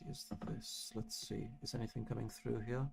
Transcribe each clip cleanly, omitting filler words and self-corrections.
use this. Let's see, is anything coming through here?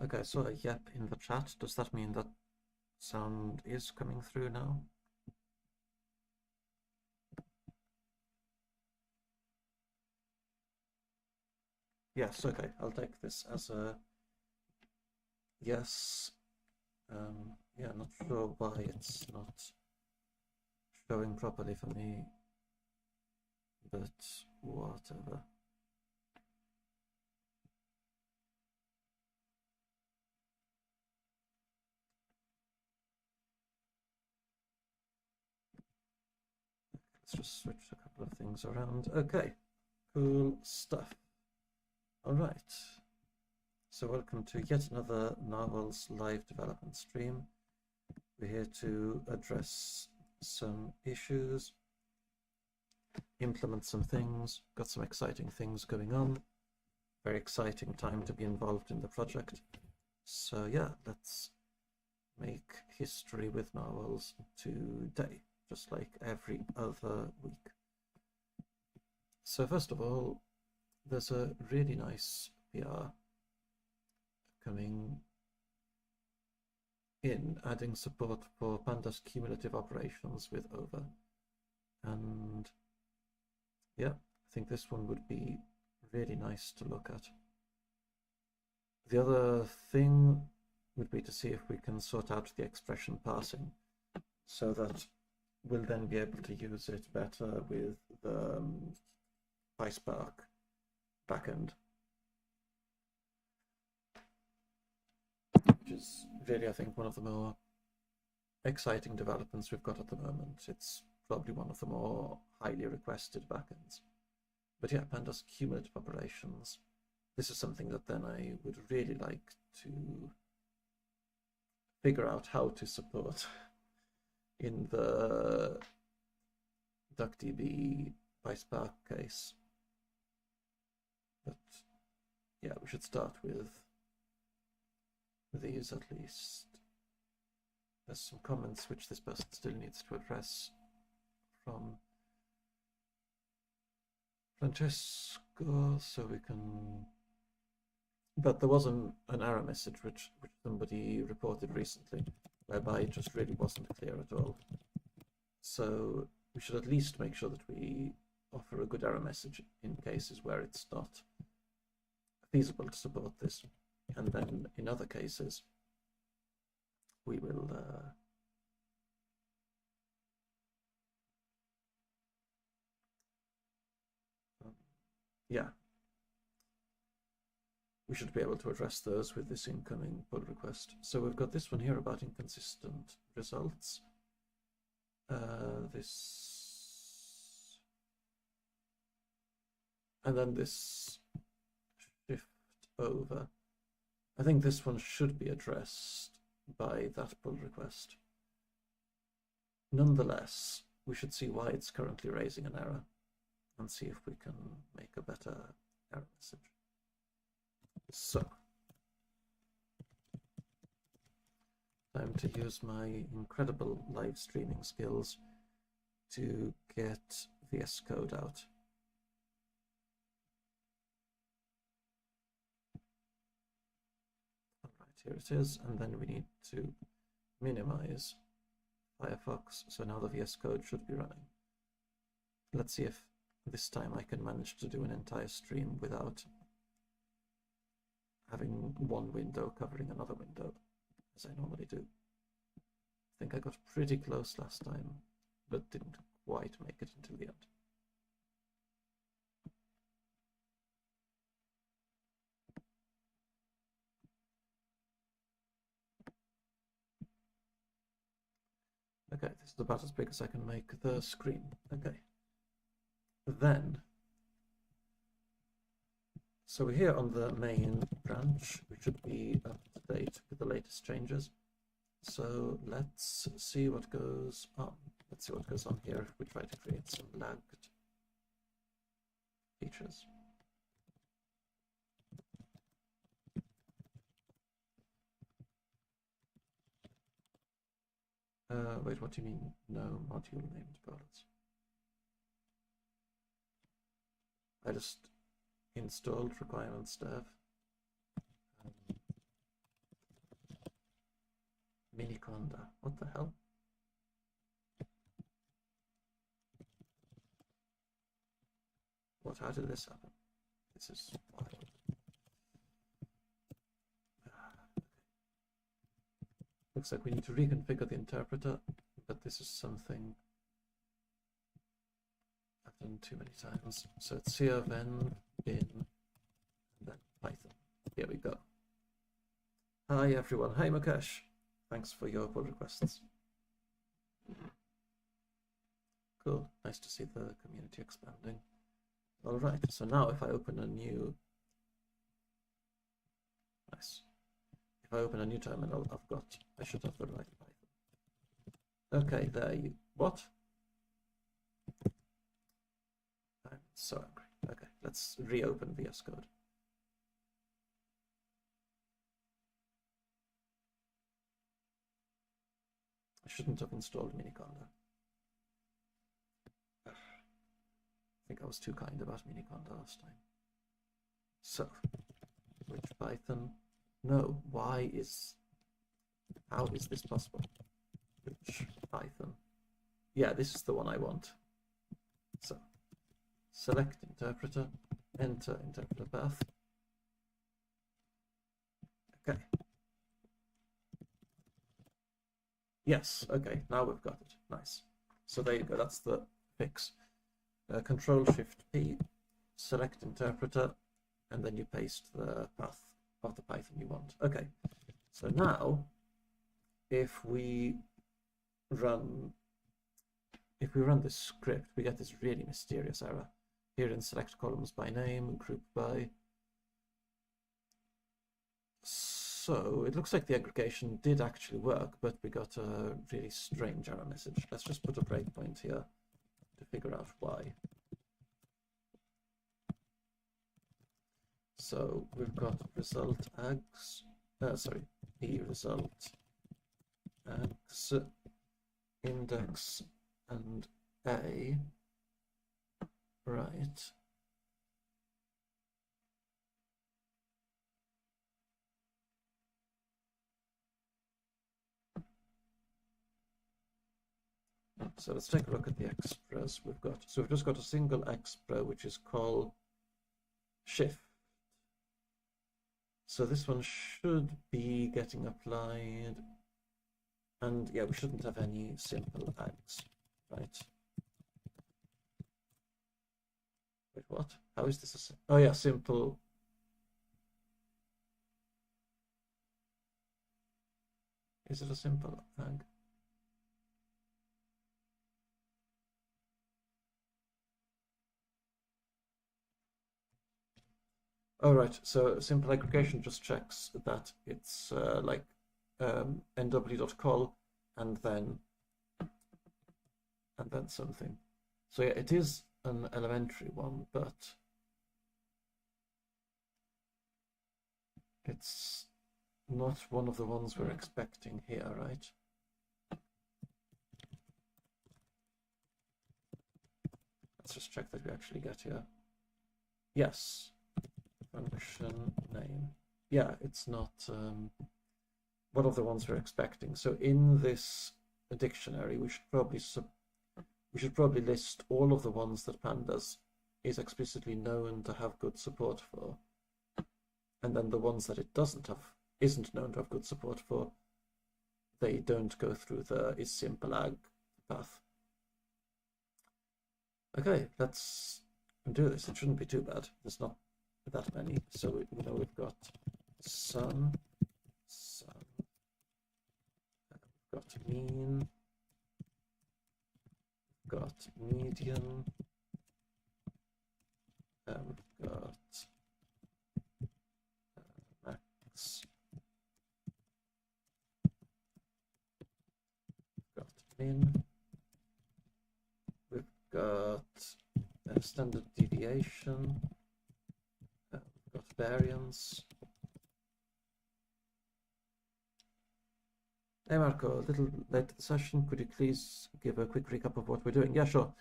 Okay, I saw a yep in the chat. Does that mean that sound is coming through now? Yes, okay, I'll take this as a yes. Yeah, not sure why it's not showing properly for me, but whatever. Let's just switch a couple of things around. Okay, cool stuff. All right. So welcome to yet another Narwhals live development stream. We're here to address some issues, implement some things, got some exciting things going on. Very exciting time to be involved in the project. So yeah, let's make history with Narwhals today, just like every other week. So first of all, there's a really nice PR coming in, adding support for pandas cumulative operations with over. And yeah, I think this one would be really nice to look at. The other thing would be to see if we can sort out the expression parsing so that we'll then be able to use it better with the PySpark backend, which is really, I think, one of the more exciting developments we've got at the moment. It's probably one of the more highly requested backends. But yeah, pandas cumulative operations. This is something that then I would really like to figure out how to support in the DuckDB PySpark case. But yeah, we should start with these at least. There's some comments which this person still needs to address from Francesco, so we can. But there was an error message which somebody reported recently, whereby it just really wasn't clear at all. So we should at least make sure that we offer a good error message in cases where it's not feasible to support this. And then in other cases, we will yeah, we should be able to address those with this incoming pull request. So we've got this one here about inconsistent results. This, and then this shift over. I think this one should be addressed by that pull request. Nonetheless, we should see why it's currently raising an error and see if we can make a better error message. So, time to use my incredible live streaming skills to get VS Code out. All right, here it is, and then we need to minimize Firefox, so now the VS Code should be running. Let's see if this time I can manage to do an entire stream without having one window covering another window, as I normally do. I think I got pretty close last time, but didn't quite make it until the end. Okay, this is about as big as I can make the screen. Okay. Then So we're here on the main branch. We should be up to date with the latest changes. So let's see what goes on. Let's see what goes on here if we try to create some lagged features. Wait, what do you mean? No module named bullets. I just installed requirements dev. Miniconda. What the hell? What? How did this happen? This is wild. Looks like we need to reconfigure the interpreter, but this is something I've done too many times. So it's here, then bin, and then Python. Here we go. Hi everyone. Hi Mukesh. Thanks for your pull requests. Cool. Nice to see the community expanding. All right. So now if I open a new... Nice. If I open a new terminal, I should have the right Python. Okay, there you... What? I'm so angry. Okay, let's reopen VS Code. I shouldn't have installed Miniconda. I think I was too kind about Miniconda last time. So, which Python? No, how is this possible? Which Python? Yeah, this is the one I want. So, select interpreter, enter interpreter path. Okay. Yes, okay, now we've got it. Nice. So there you go, that's the fix. Control-Shift-P, select interpreter, and then you paste the path of the Python you want. Okay, so now if we run this script, we get this really mysterious error here in select columns by name, group by. So it looks like the aggregation did actually work, but we got a really strange error message. Let's just put a breakpoint here to figure out why. So we've got result ags, p result ags index and a, right. So let's take a look at the extras we've got. So we've just got a single extra, which is called shift. So this one should be getting applied. And yeah, we shouldn't have any simple ags, right? Wait, what? How is this a... Oh yeah, simple. Is it a simple ag? Oh, right. So simple aggregation just checks that it's like nw.col and then something. So yeah, it is an elementary one, but it's not one of the ones we're expecting here, right? Let's just check that we actually get here. Yes. Function name. Yeah, it's not one of the ones we're expecting. So in this dictionary, we should probably list all of the ones that pandas is explicitly known to have good support for, and then the ones that it isn't known to have good support for, they don't go through the is simple ag path. Okay, let's do this. It shouldn't be too bad. There's not that many. So we know we've got sum, we've got mean, we've got median, we've got min. We've got a standard deviation. We've got variance. Hey Marco, a little late to the session. Could you please give a quick recap of what we're doing? Yeah, sure.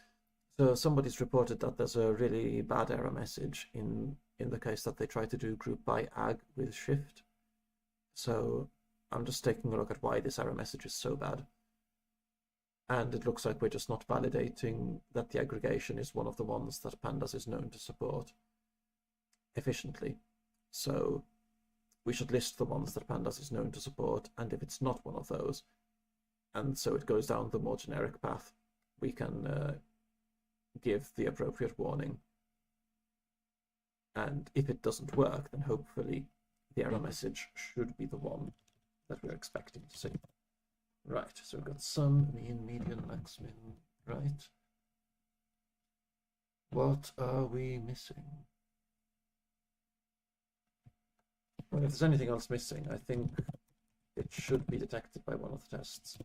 So somebody's reported that there's a really bad error message in the case that they try to do group by ag with shift. So I'm just taking a look at why this error message is so bad. And it looks like we're just not validating that the aggregation is one of the ones that pandas is known to support efficiently. So we should list the ones that pandas is known to support, and if it's not one of those, and so it goes down the more generic path, we can give the appropriate warning. And if it doesn't work, then hopefully the error message should be the one that we're expecting to see. Right, so we've got sum, mean, median, max, min, right. What are we missing? Well, if there's anything else missing, I think it should be detected by one of the tests.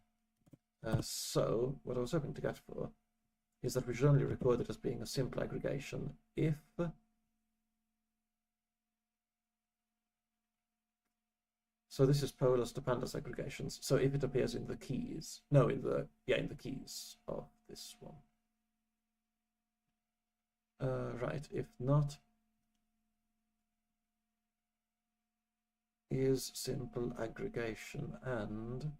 So what I was hoping to get for is that we should only record it as being a simple aggregation if so this is polars to pandas aggregations. So if it appears in the keys, no, in the keys of this one. Right, if not, is simple aggregation and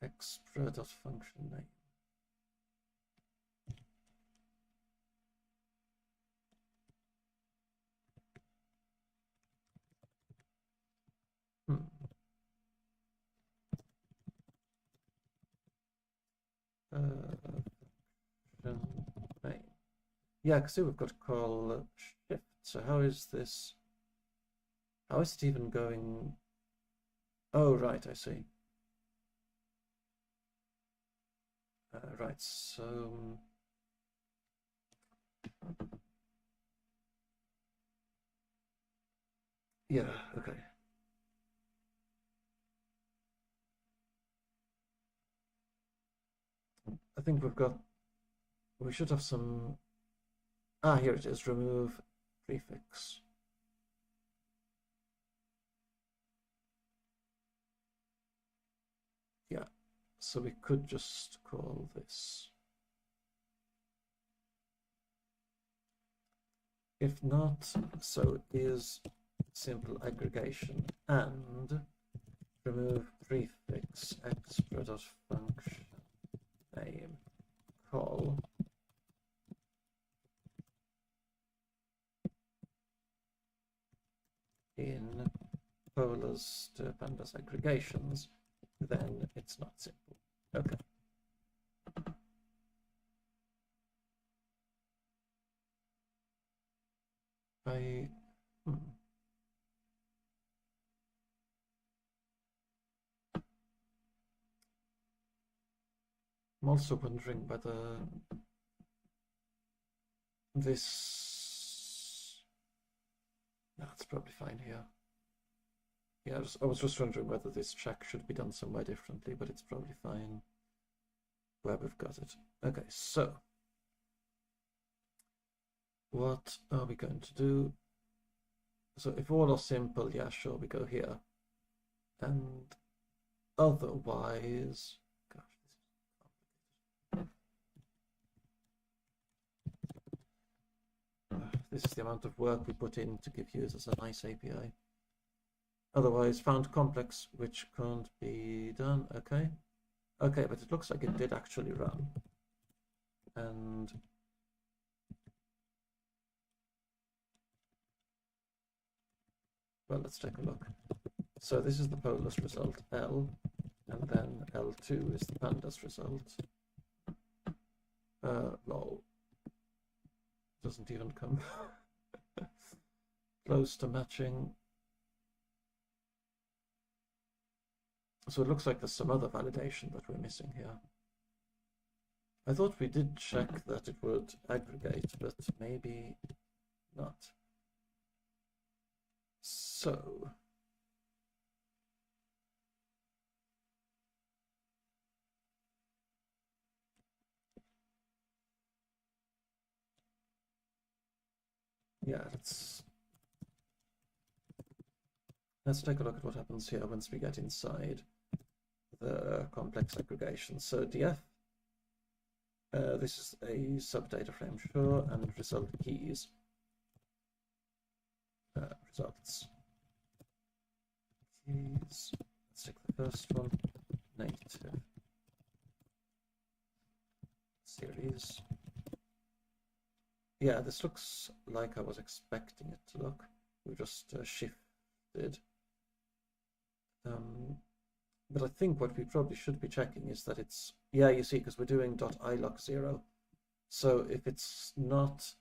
expr.function name. Name. Yeah, because we've got call shift. So how is this? How is it even going? Oh, right, I see. Right, so yeah, okay. I think we should have some, here it is, remove prefix. Yeah, so we could just call this. If not, so is simple aggregation and remove prefix expr.function name call in polars to pandas aggregations, then it's not simple. Okay. I'm also wondering whether this, no, it's probably fine here. Yeah, I was just wondering whether this check should be done somewhere differently, but it's probably fine where we've got it. Okay, so what are we going to do? So if all are simple, yeah, sure, we go here. And otherwise, gosh, this is the amount of work we put in to give users a nice API. Otherwise, found complex, which can't be done. Okay. Okay, but it looks like it did actually run. And well, let's take a look. So this is the polars result, L, and then L2 is the pandas result. Lol. Doesn't even come close to matching. So it looks like there's some other validation that we're missing here. I thought we did check that it would aggregate, but maybe not. So yeah, let's take a look at what happens here once we get inside the complex aggregation. So df, this is a sub-data frame, sure, and result keys, results keys. Let's take the first one, native series. Yeah, this looks like I was expecting it to look. We just shifted. But I think what we probably should be checking is that it's, yeah, you see, because we're doing .ilock0. So if it's not,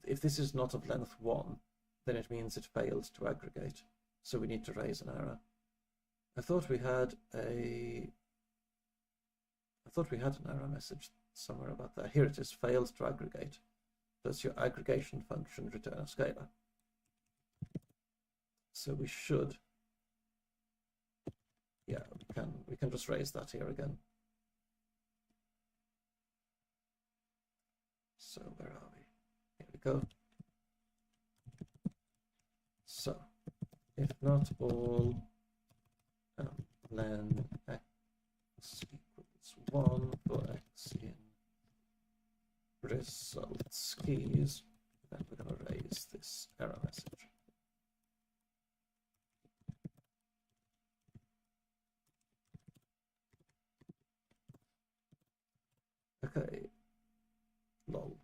if this is not of length 1, then it means it failed to aggregate. So we need to raise an error. I thought we had an error message somewhere about that. Here it is, failed to aggregate. Does your aggregation function return a scalar? So we should, yeah, we can just raise that here again. So where are we? Here we go. So if not all len x equals 1 for x in results keys, then we're going to raise this error message. Okay, lol.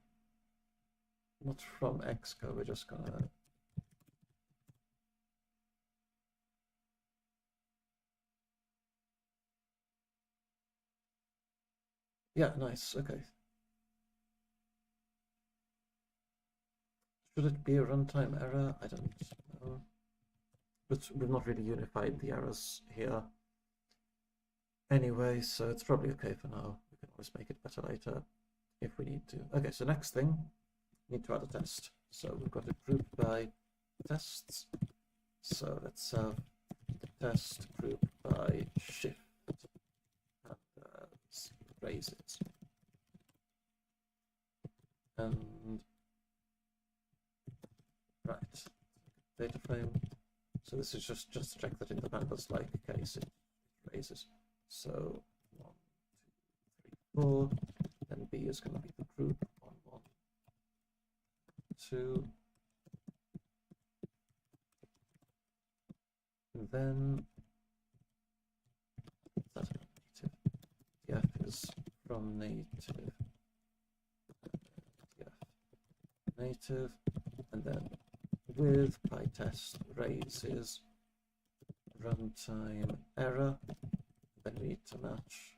Not from xco, we're just gonna, yeah, nice, okay. Should it be a runtime error? I don't know. But we've not really unified the errors here anyway, so it's probably okay for now. We can always make it better later if we need to. Okay, so next thing, need to add a test. So we've got it grouped by tests. So let's have the test group by shift and raise it. And right, data frame. So this is just to check that in the pandas like case it raises. So 1, 2, 3, 4. Then B is going to be the group on 1, 2. And then that's native. df is from native. df native, and then with PyTest raises runtime error. Then we need to match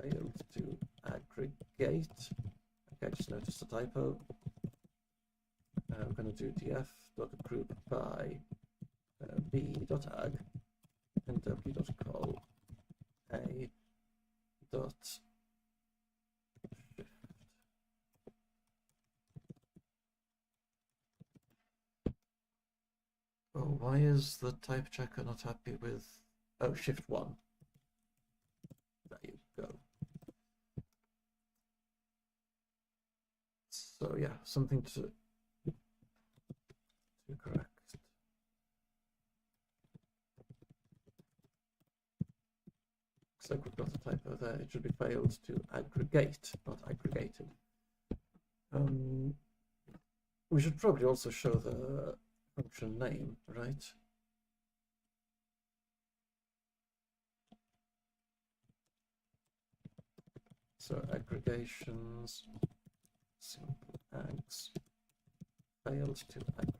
failed to aggregate. Okay, I just noticed a typo. I'm going to do df.group by b.ag and w.call a dot shift. Oh, why is the type checker not happy with, oh, shift 1. There you go. So yeah, something to correct. Looks like we've got a typo there. It should be failed to aggregate, not aggregated. We should probably also show the function name, right? So aggregations, simple aggs, failed to aggregate.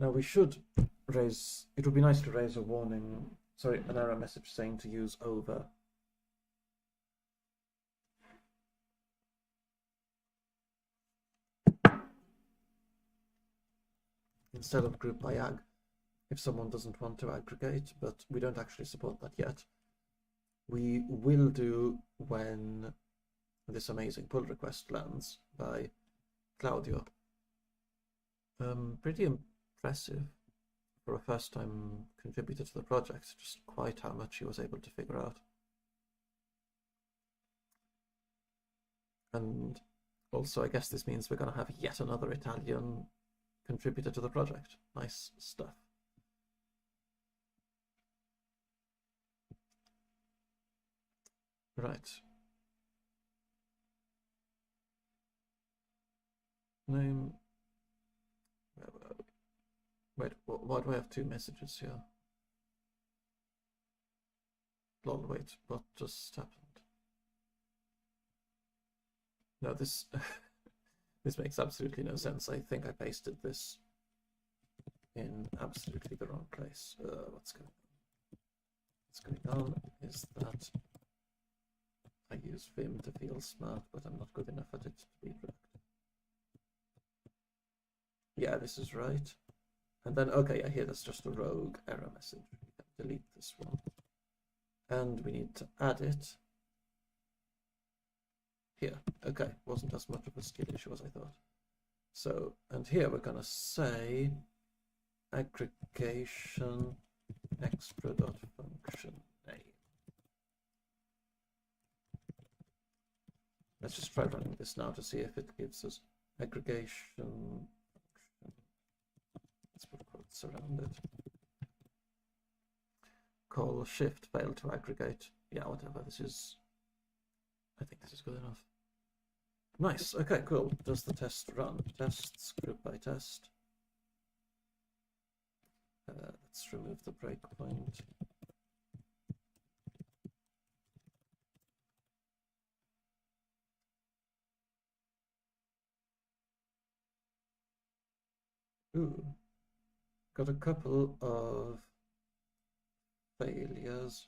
Now we should raise, it would be nice to raise a warning, sorry, an error message saying to use over. Instead of group by ag, if someone doesn't want to aggregate, but we don't actually support that yet. we will do when this amazing pull request lands by Claudio. Pretty impressive for a first-time contributor to the project, just quite how much he was able to figure out. And also, I guess this means we're going to have yet another Italian contributor to the project. Nice stuff. Right. Name. Wait, why do I have two messages here? Lol, wait, what just happened? No, this this makes absolutely no sense. I think I pasted this in absolutely the wrong place. What's going on? What's going on is that I use Vim to feel smart, but I'm not good enough at it to be correct. Yeah, this is right. And then, okay, yeah, here that's just a rogue error message. We can delete this one. And we need to add it here. Okay, wasn't as much of a skill issue as I thought. So, and here we're gonna say aggregation extra.function name. Let's just try running this now to see if it gives us aggregation function. Let's put quotes around it. Call shift failed to aggregate. Yeah, whatever. This is, I think this is good enough. Nice. Okay, cool. Does the test run? Tests group by test. Let's remove the breakpoint. Ooh, got a couple of failures.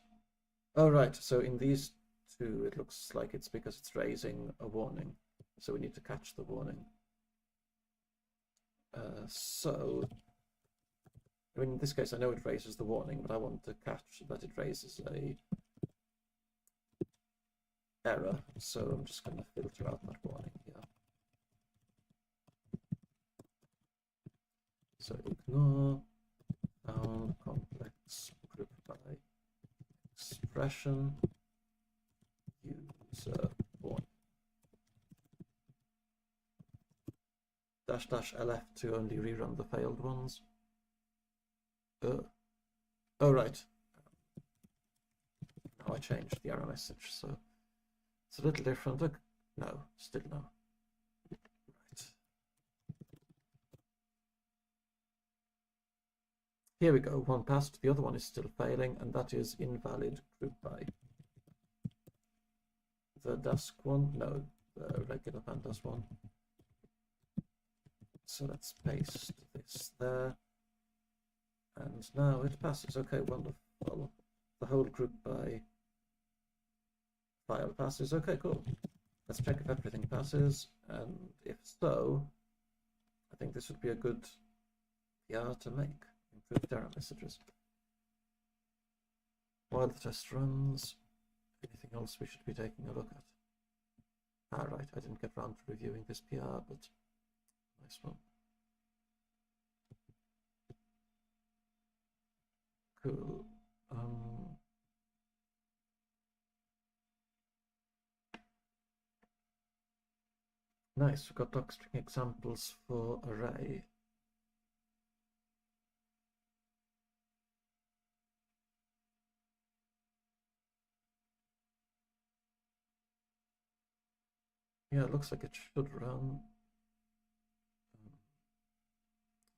Oh, right. So in these two, it looks like it's because it's raising a warning. So we need to catch the warning. So, I mean, in this case, I know it raises the warning, but I want to catch that it raises a error. So I'm just going to filter out that warning here. So ignore found complex group by expression user warning. --lf to only rerun the failed ones. Oh, right. Now I changed the error message, so it's a little different. Look, no, still no. Right. Here we go. One passed. The other one is still failing, and that is invalid group by. The Dask one, no, the regular pandas one. So let's paste this there. And now it passes. Okay, wonderful. The whole group by file passes. Okay, cool. Let's check if everything passes. And if so, I think this would be a good PR to make. Improved error messages. While the test runs, anything else we should be taking a look at? Ah, right, I didn't get around to reviewing this PR, but nice one. Cool. Nice, we've got docstring examples for array. Yeah, it looks like it should run.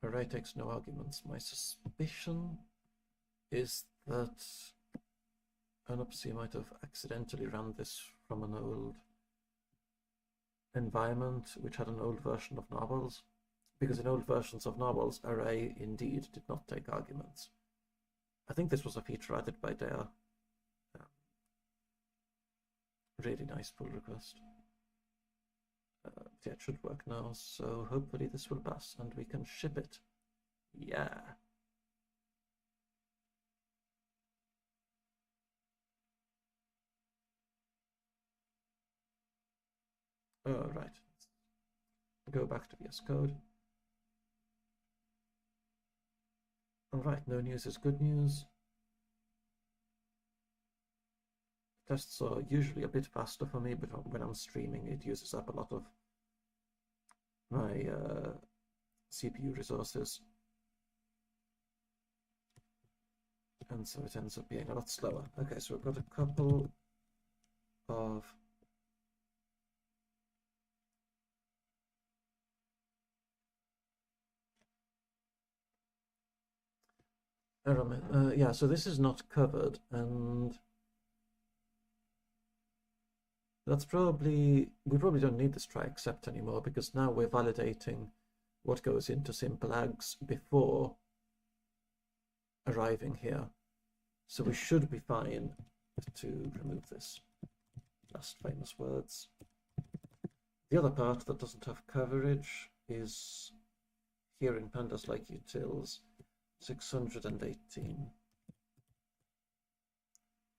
Array takes no arguments. My suspicion is that Anopsy might have accidentally run this from an old environment which had an old version of Narwhals, because in old versions of Narwhals, array indeed did not take arguments. I think this was a feature added by Dare. Really nice pull request. Yeah, it should work now, so hopefully this will pass and we can ship it. Yeah. Oh, right. Go back to VS Code. All right, no news is good news. Tests are usually a bit faster for me, but when I'm streaming, it uses up a lot of my CPU resources. And so it ends up being a lot slower. Okay, so we've got a couple of yeah, so this is not covered, and that's probably, we probably don't need this try except anymore, because now we're validating what goes into simple ags before arriving here. So we should be fine to remove this. Last famous words. The other part that doesn't have coverage is here in pandas like utils 618.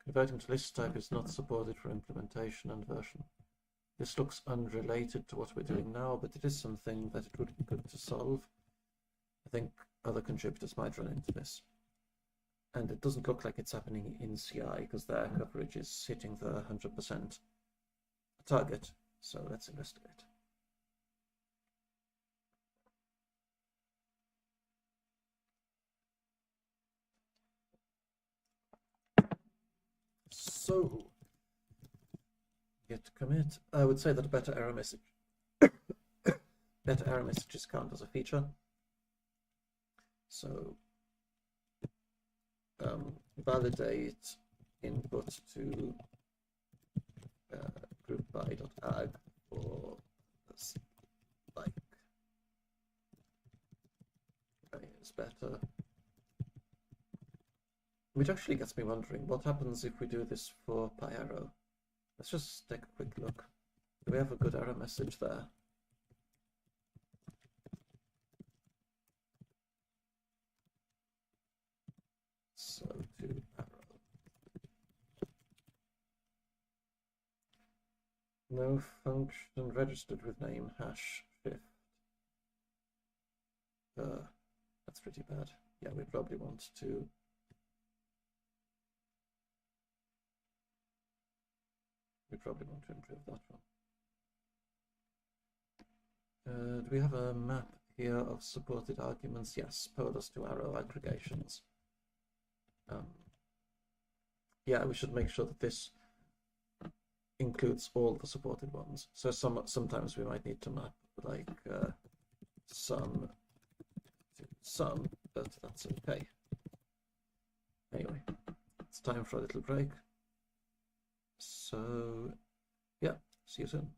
Converting to list type is not supported for implementation and version. This looks unrelated to what we're doing now, but it is something that it would be good to solve. I think other contributors might run into this. And it doesn't look like it's happening in CI because their coverage is hitting the 100% target. So let's investigate. So, git commit. I would say that a better error messages count as a feature. So, validate input to group by.ag for this like is better. Which actually gets me wondering, what happens if we do this for PyArrow? Let's just take a quick look. Do we have a good error message there? So to arrow. No function registered with name hash shift. That's pretty bad. Yeah, we probably want to improve that one. Do we have a map here of supported arguments? Yes, podas to arrow aggregations. Yeah, we should make sure that this includes all the supported ones. So sometimes we might need to map like some to some, but that's okay. Anyway, it's time for a little break. So yeah, see you soon.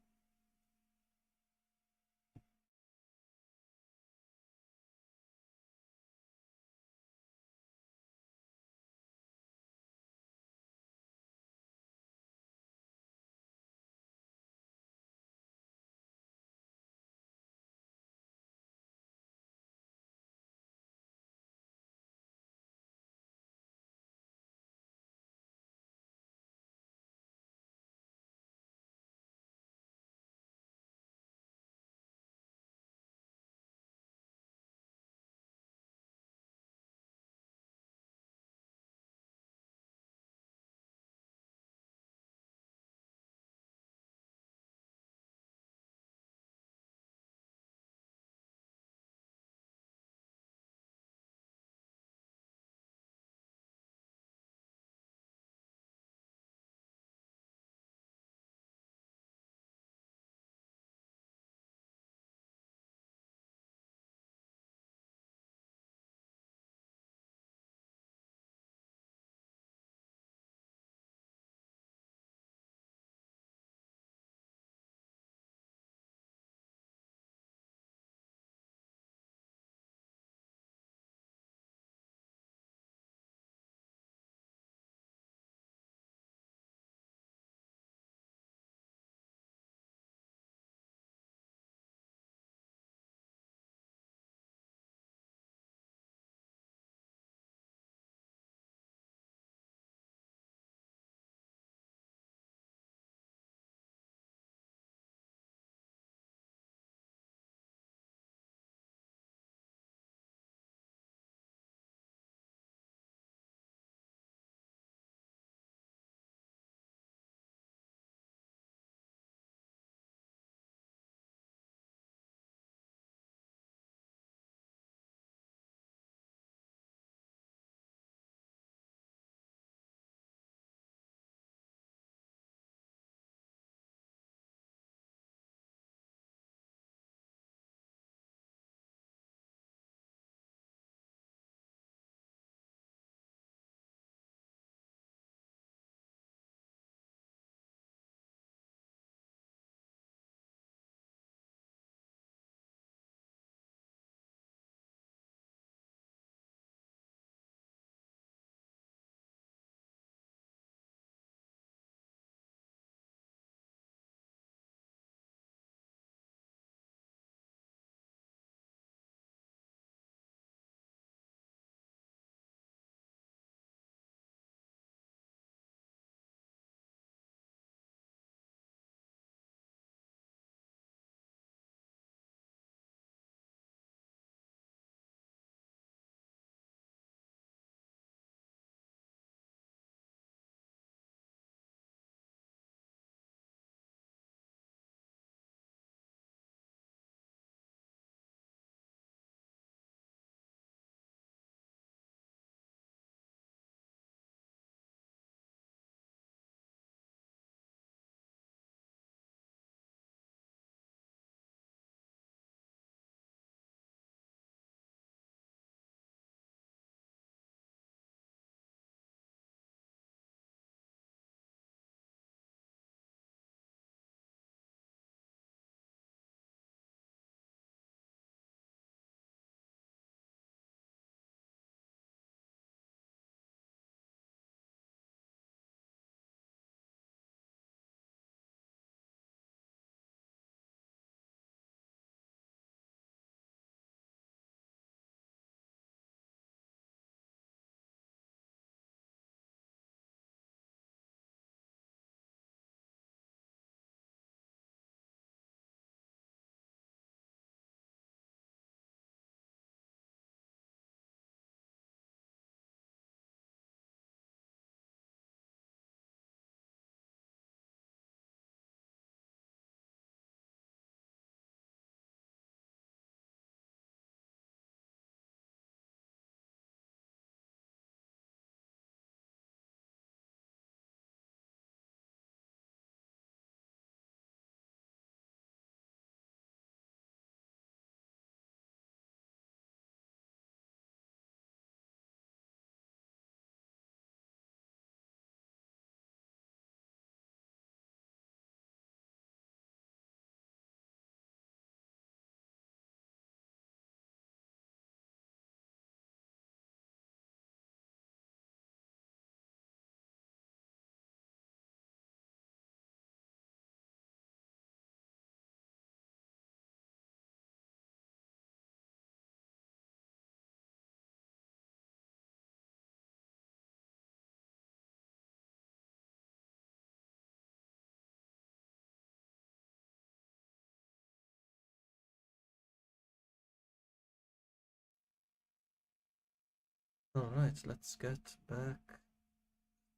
All right, let's get back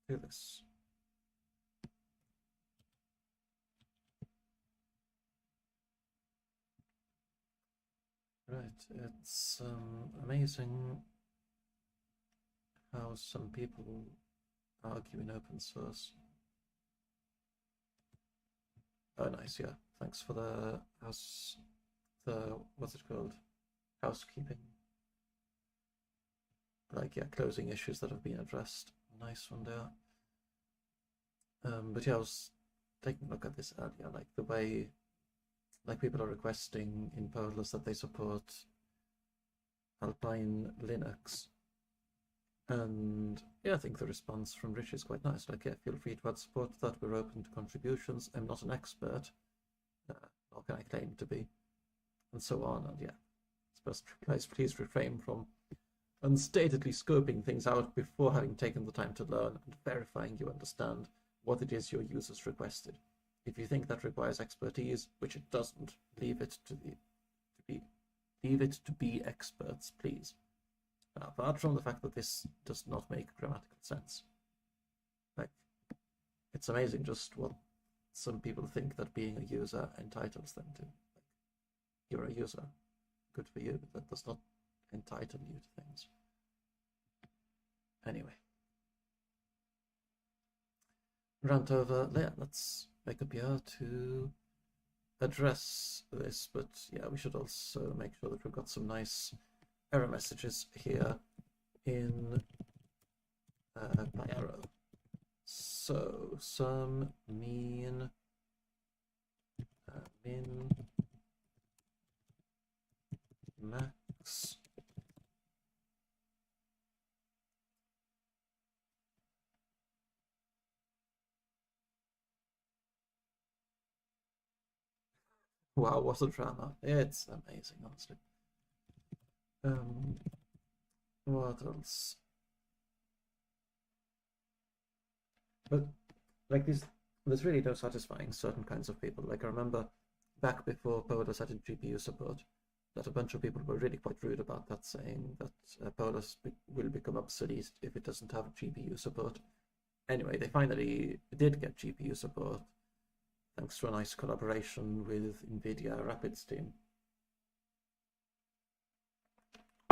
to this. Right, it's amazing how some people argue in open source. Oh, nice, yeah. Thanks for the what's it called? Housekeeping. Like, yeah, closing issues that have been addressed. Nice one there. But yeah, I was taking a look at this earlier, like the way, like people are requesting in Podless that they support Alpine Linux. And yeah, I think the response from Rich is quite nice. Like, yeah, feel free to add support to that. We're open to contributions. I'm not an expert, nor can I claim to be, and so on. And yeah, suppose guys, please refrain from unstatedly scoping things out before having taken the time to learn and verifying you understand what it is your users requested. If you think that requires expertise, which it doesn't, leave it to be experts, please. Apart from the fact that this does not make grammatical sense. Like, it's amazing just what some people think that being a user entitles them to. Like, you're a user, good for you. That does not entitle you to things. Anyway. Rant over. Yeah, let's make up here to address this, but yeah, we should also make sure that we've got some nice error messages here in PyArrow. So some min max wow, what a drama. It's amazing, honestly. What else? But like there's really no satisfying certain kinds of people. Like I remember back before Podless had GPU support, that a bunch of people were really quite rude about that, saying that Podless will become obsolete if it doesn't have GPU support. Anyway, they finally did get GPU support, thanks to a nice collaboration with NVIDIA Rapids team.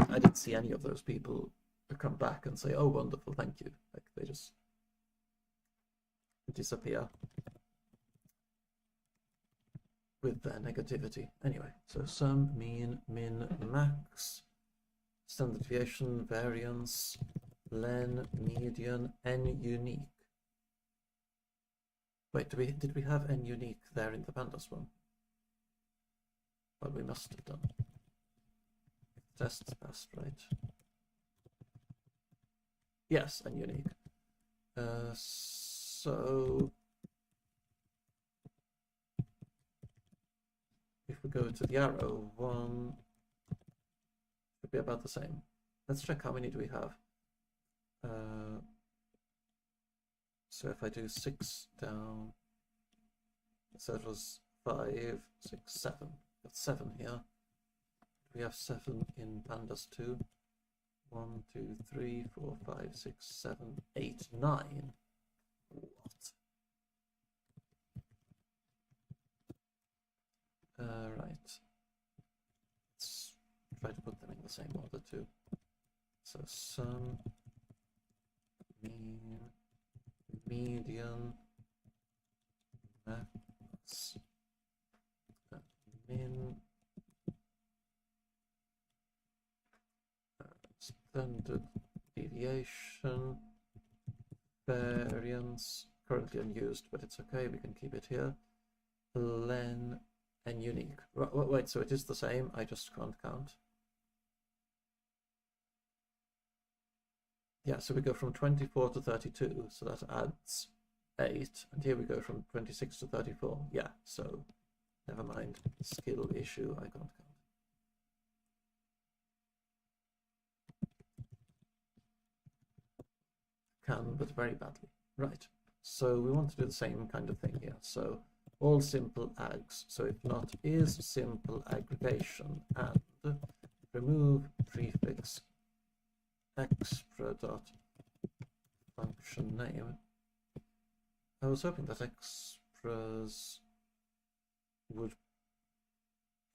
I didn't see any of those people come back and say, oh, wonderful, thank you. Like, they just disappear with their negativity. Anyway, so sum, mean, min, max, standard deviation, variance, len, median, n unique. Wait, did we have n unique there in the pandas one? Well, we must have done. Tests passed, right? Yes, n unique. So if we go to the arrow, one should be about the same. Let's check how many do we have. So if I do 6 down, so it was 5, 6, 7. Got 7 here. We have 7 in pandas too. 1, 2, 3, 4, 5, 6, 7, 8, 9. What? Right. Let's try to put them in the same order too. So sum, mean, median, max, min, standard deviation, variance, currently unused, but it's okay, we can keep it here, len, and unique. Wait, so it is the same, I just can't count. Yeah, so we go from 24 to 32, so that adds 8, and here we go from 26 to 34. Yeah, so never mind, skill issue, I can't count. Can, but very badly. Right, so we want to do the same kind of thing here. So all simple ags, so if not is simple aggregation, and remove prefix expr.function name. I was hoping that exprs would,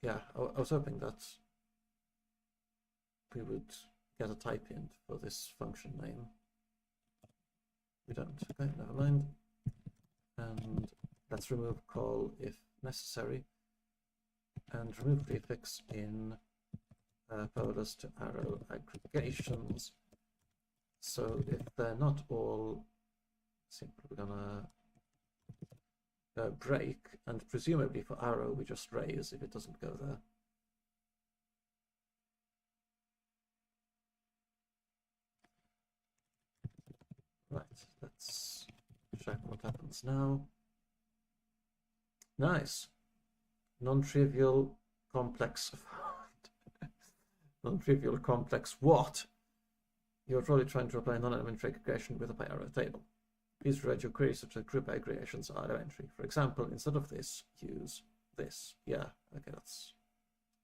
yeah, I was hoping that we would get a type int for this function name. We don't. Okay, never mind. And let's remove call if necessary, and remove prefix in polars to arrow aggregations. So if they're not all, simply we're gonna break, and presumably for arrow we just raise if it doesn't go there. Right, let's check what happens now. Nice. Non-trivial complex. Non-trivial complex what? You're probably trying to apply non-elementary aggregation with a PyArrow table. Please rewrite your query such that group aggregations are elementary. For example, instead of this, use this. Yeah, okay,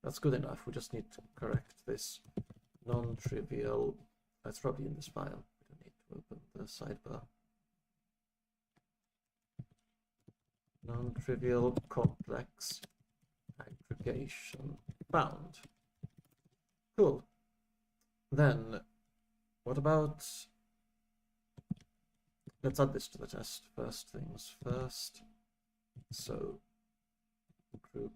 that's good enough. We just need to correct this non-trivial. That's probably in this file. We don't need to open the sidebar. Non-trivial complex aggregation found. Cool. Then, what about, let's add this to the test. First things first. So, group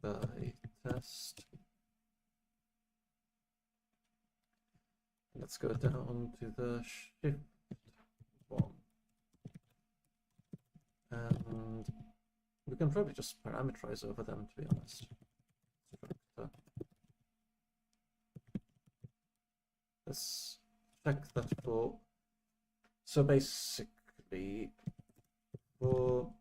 by test. Let's go down to the shift one. And we can probably just parameterize over them, to be honest. Let's check that for, so basically for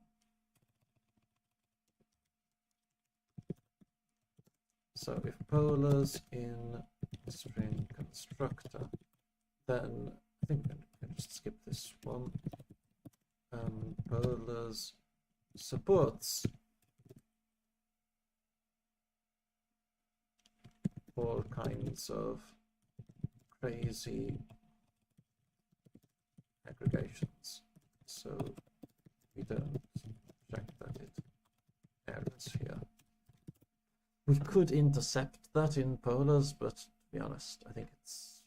if polars in string constructor, then I think we can just skip this one. Polars supports all kinds of crazy aggregations, so we don't check that it errors here. We could intercept that in polars, but to be honest, I think it's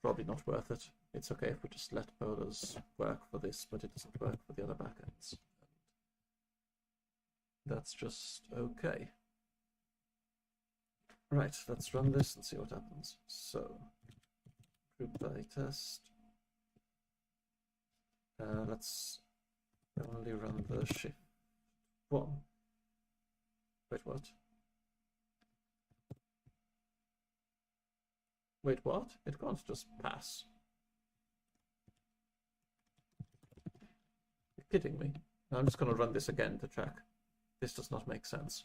probably not worth it. It's okay if we just let polars work for this, but it doesn't work for the other backends. That's just okay. Right, let's run this and see what happens. So, group by test. Let's only run the shift one. Wait, what? Wait, what? It can't just pass. You're kidding me. Now I'm just going to run this again to check. This does not make sense.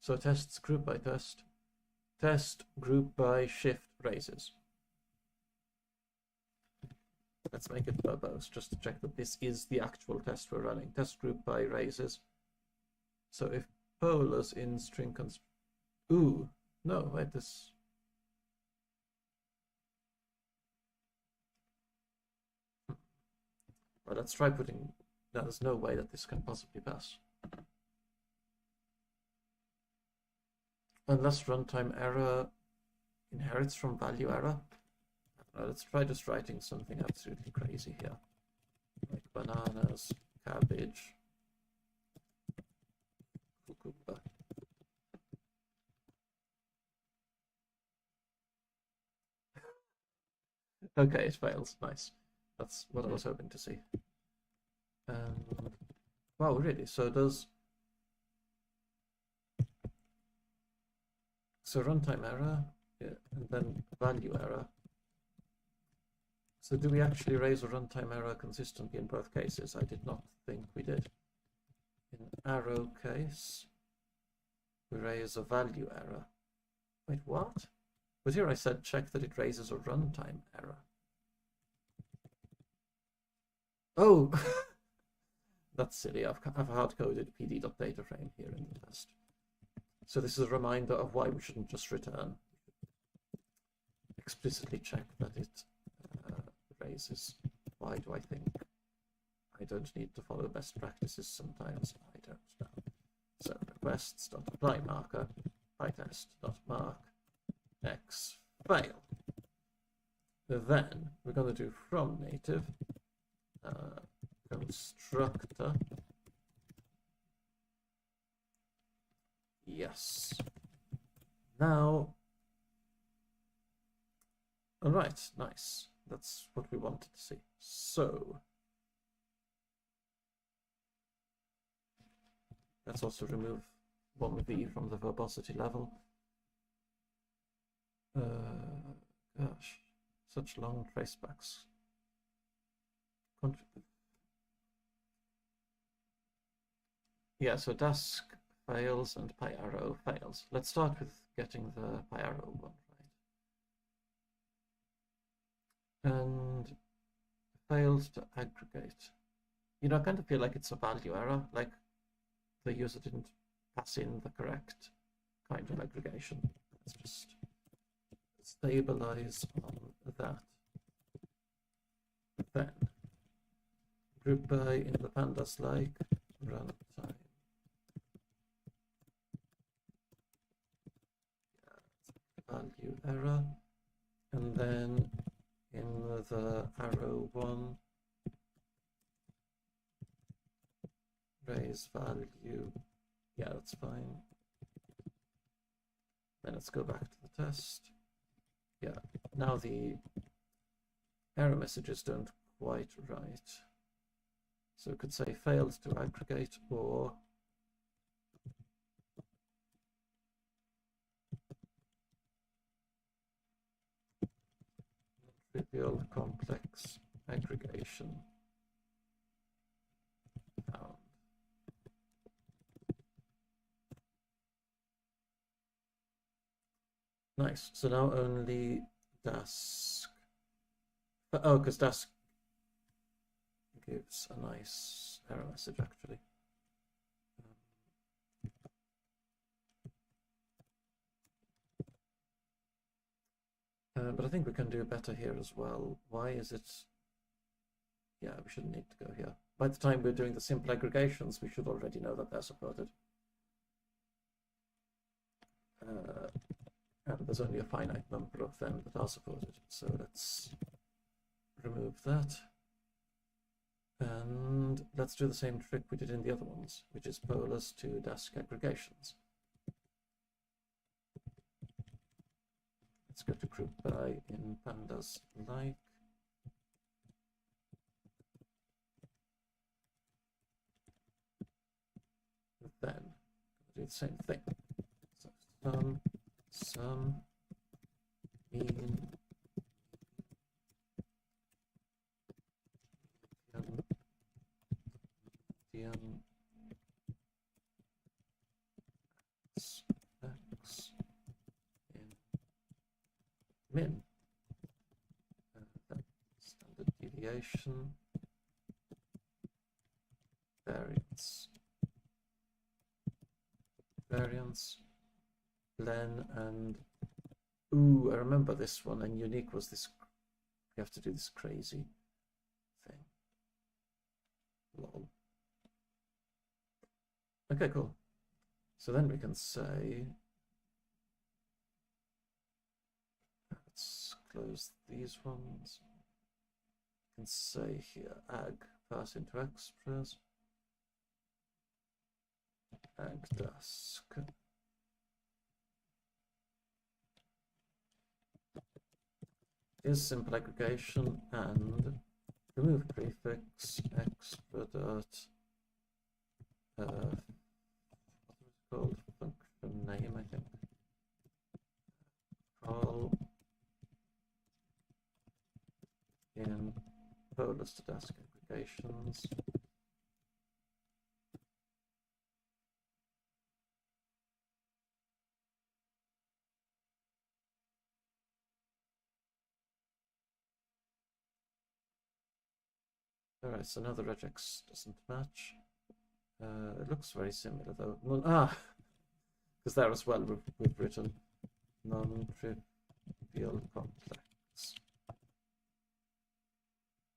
So tests group by test. Test group by shift raises. Let's make it verbose just to check that this is the actual test we're running. Test group by raises. So if polars in string const, ooh, no, wait, this. Well, let's try putting, no, there's no way that this can possibly pass. Unless runtime error inherits from value error. Let's try just writing something absolutely crazy here. Like bananas, cabbage, cucumber. Okay, it fails. Nice. That's what I was hoping to see. Wow, really? So does... So runtime error, yeah, and then value error. So do we actually raise a runtime error consistently in both cases? I did not think we did. In arrow case, we raise a value error. Wait, what? But here I said check that it raises a runtime error. Oh, that's silly. I've hard-coded pd.dataframe here in the test. So this is a reminder of why we shouldn't just return. explicitly check that it raises. Why do I think I don't need to follow best practices sometimes? I don't know. So requests.apply marker, pytest.mark x fail. Then we're going to do from native constructor. Yes. Now, all right, nice. That's what we wanted to see. So let's also remove 1v from the verbosity level. Gosh, such long tracebacks. Yeah, so Dask fails and PyArrow fails. Let's start with getting the PyArrow one right. And fails to aggregate. You know, I kind of feel like it's a value error, like the user didn't pass in the correct kind of aggregation. Let's just stabilize on that. Then group by in the pandas like runtime. Value error, and then in the arrow one, raise value. Yeah, that's fine. Then let's go back to the test. Yeah, now the error messages don't quite write. So it could say failed to aggregate or trivial complex aggregation found. Nice. So now only Dask. Oh, because Dask gives a nice error message actually. But I think we can do better here as well. Why is it? Yeah, we shouldn't need to go here. By the time we're doing the simple aggregations, we should already know that they're supported. And there's only a finite number of them that are supported. So let's remove that. And let's do the same trick we did in the other ones, which is polars to Dask aggregations. Let's go to group by in pandas like. Then do the same thing. So sum mean median x in min, standard deviation, variance, len, and ooh, I remember this one, and unique was this. We have to do this crazy thing. Lol. Okay, cool. So then we can say, let's close these ones. We can say here, ag pass into extras, ag Dask. Is simple aggregation and remove prefix extra dot what is it called, function name, I think, call in polars to Dask aggregations. All right, so now the regex doesn't match. It looks very similar though. Well, because there as well we've written non-trivial real complex.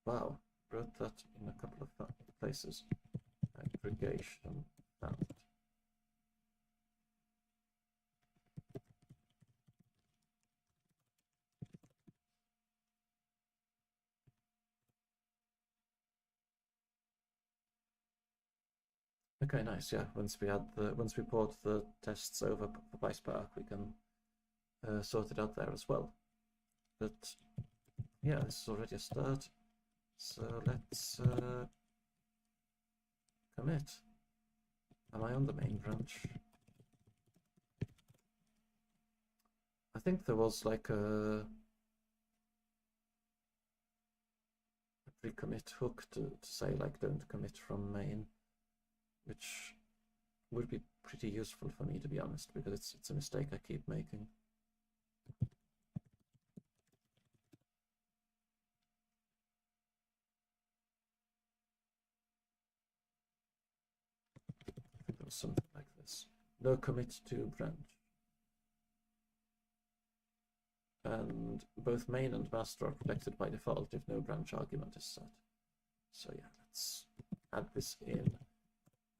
Wow, wrote that in a couple of places. Aggregation found. Okay, nice. Yeah, once we port the tests over for PySpark, we can sort it out there as well. But yeah, this is already a start. So let's commit. Am I on the main branch? I think there was like a pre-commit hook to say like don't commit from main, which would be pretty useful for me, to be honest, because it's a mistake I keep making. I think there was something like this. No commit to branch. And both main and master are protected by default if no branch argument is set. So yeah, let's add this in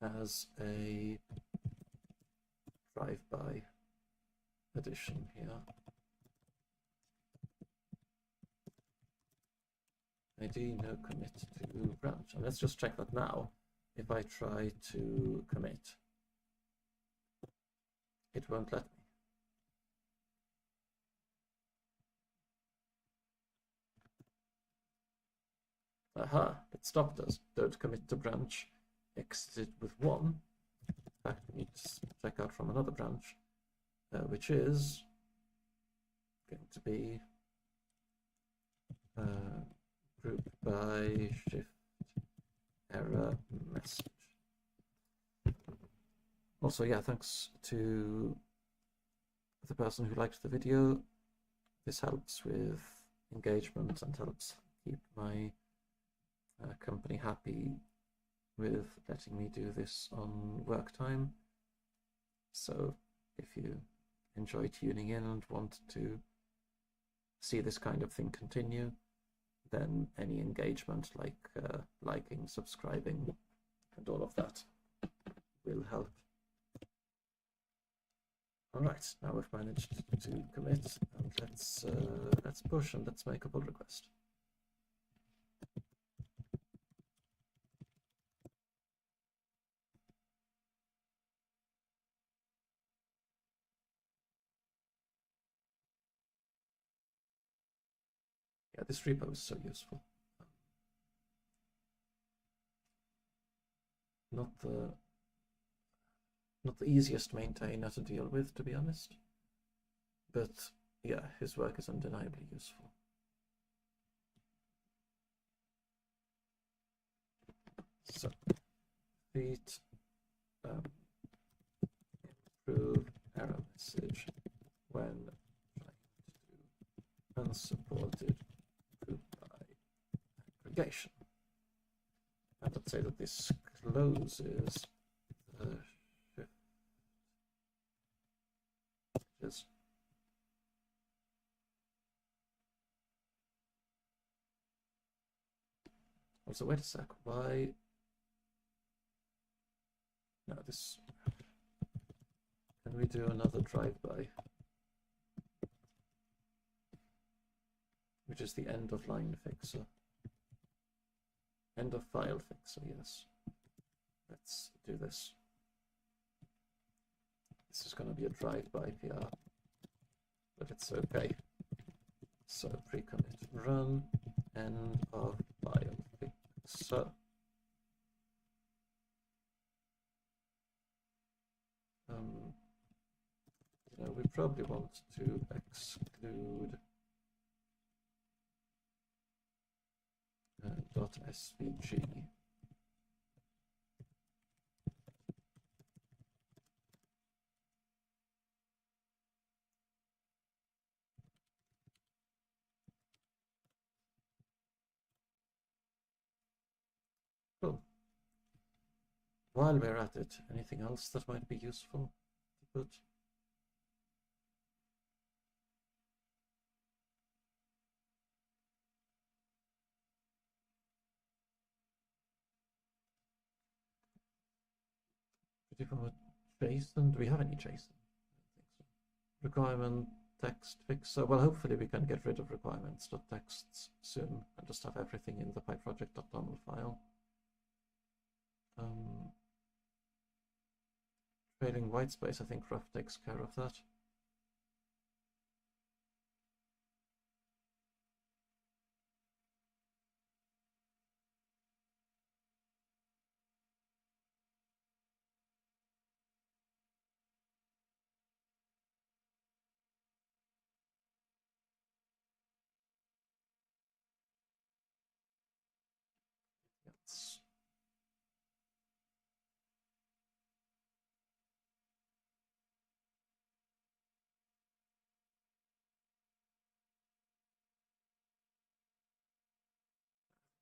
as a drive-by addition here. ID no commit to branch. And let's just check that now. If I try to commit, it won't let me. Aha, it stopped us. Don't commit to branch. Exited with 1. In fact, we need to check out from another branch, which is going to be group by shift error message. Also, yeah, thanks to the person who liked the video. This helps with engagement and helps keep my company happy with letting me do this on work time. So if you enjoy tuning in and want to see this kind of thing continue, then any engagement like liking, subscribing, and all of that will help. All right, now we've managed to commit, and let's push and let's make a pull request. Yeah, this repo is so useful. Not the easiest maintainer to deal with, to be honest. But yeah, his work is undeniably useful. So, feat improve error message when trying to do unsupported group by aggregation. And let's say that this closes the shift. Also, wait a sec, why? No, this. Can we do another drive-by? Which is the end of line fixer. End of file fixer, yes. Let's do this. This is going to be a drive-by PR, but it's okay. So pre-commit run end of file fixer. You know, we probably want to exclude .svg. Cool. While we're at it, anything else that might be useful to put? From a JSON, do we have any JSON? I don't think so. Requirement text fixer. Well, hopefully we can get rid of requirements.texts soon and just have everything in the pyproject.toml file. Trailing whitespace, I think rough takes care of that. Yes.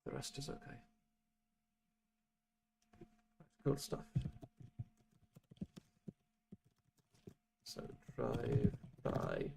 The rest is okay. Cool stuff. So drive by.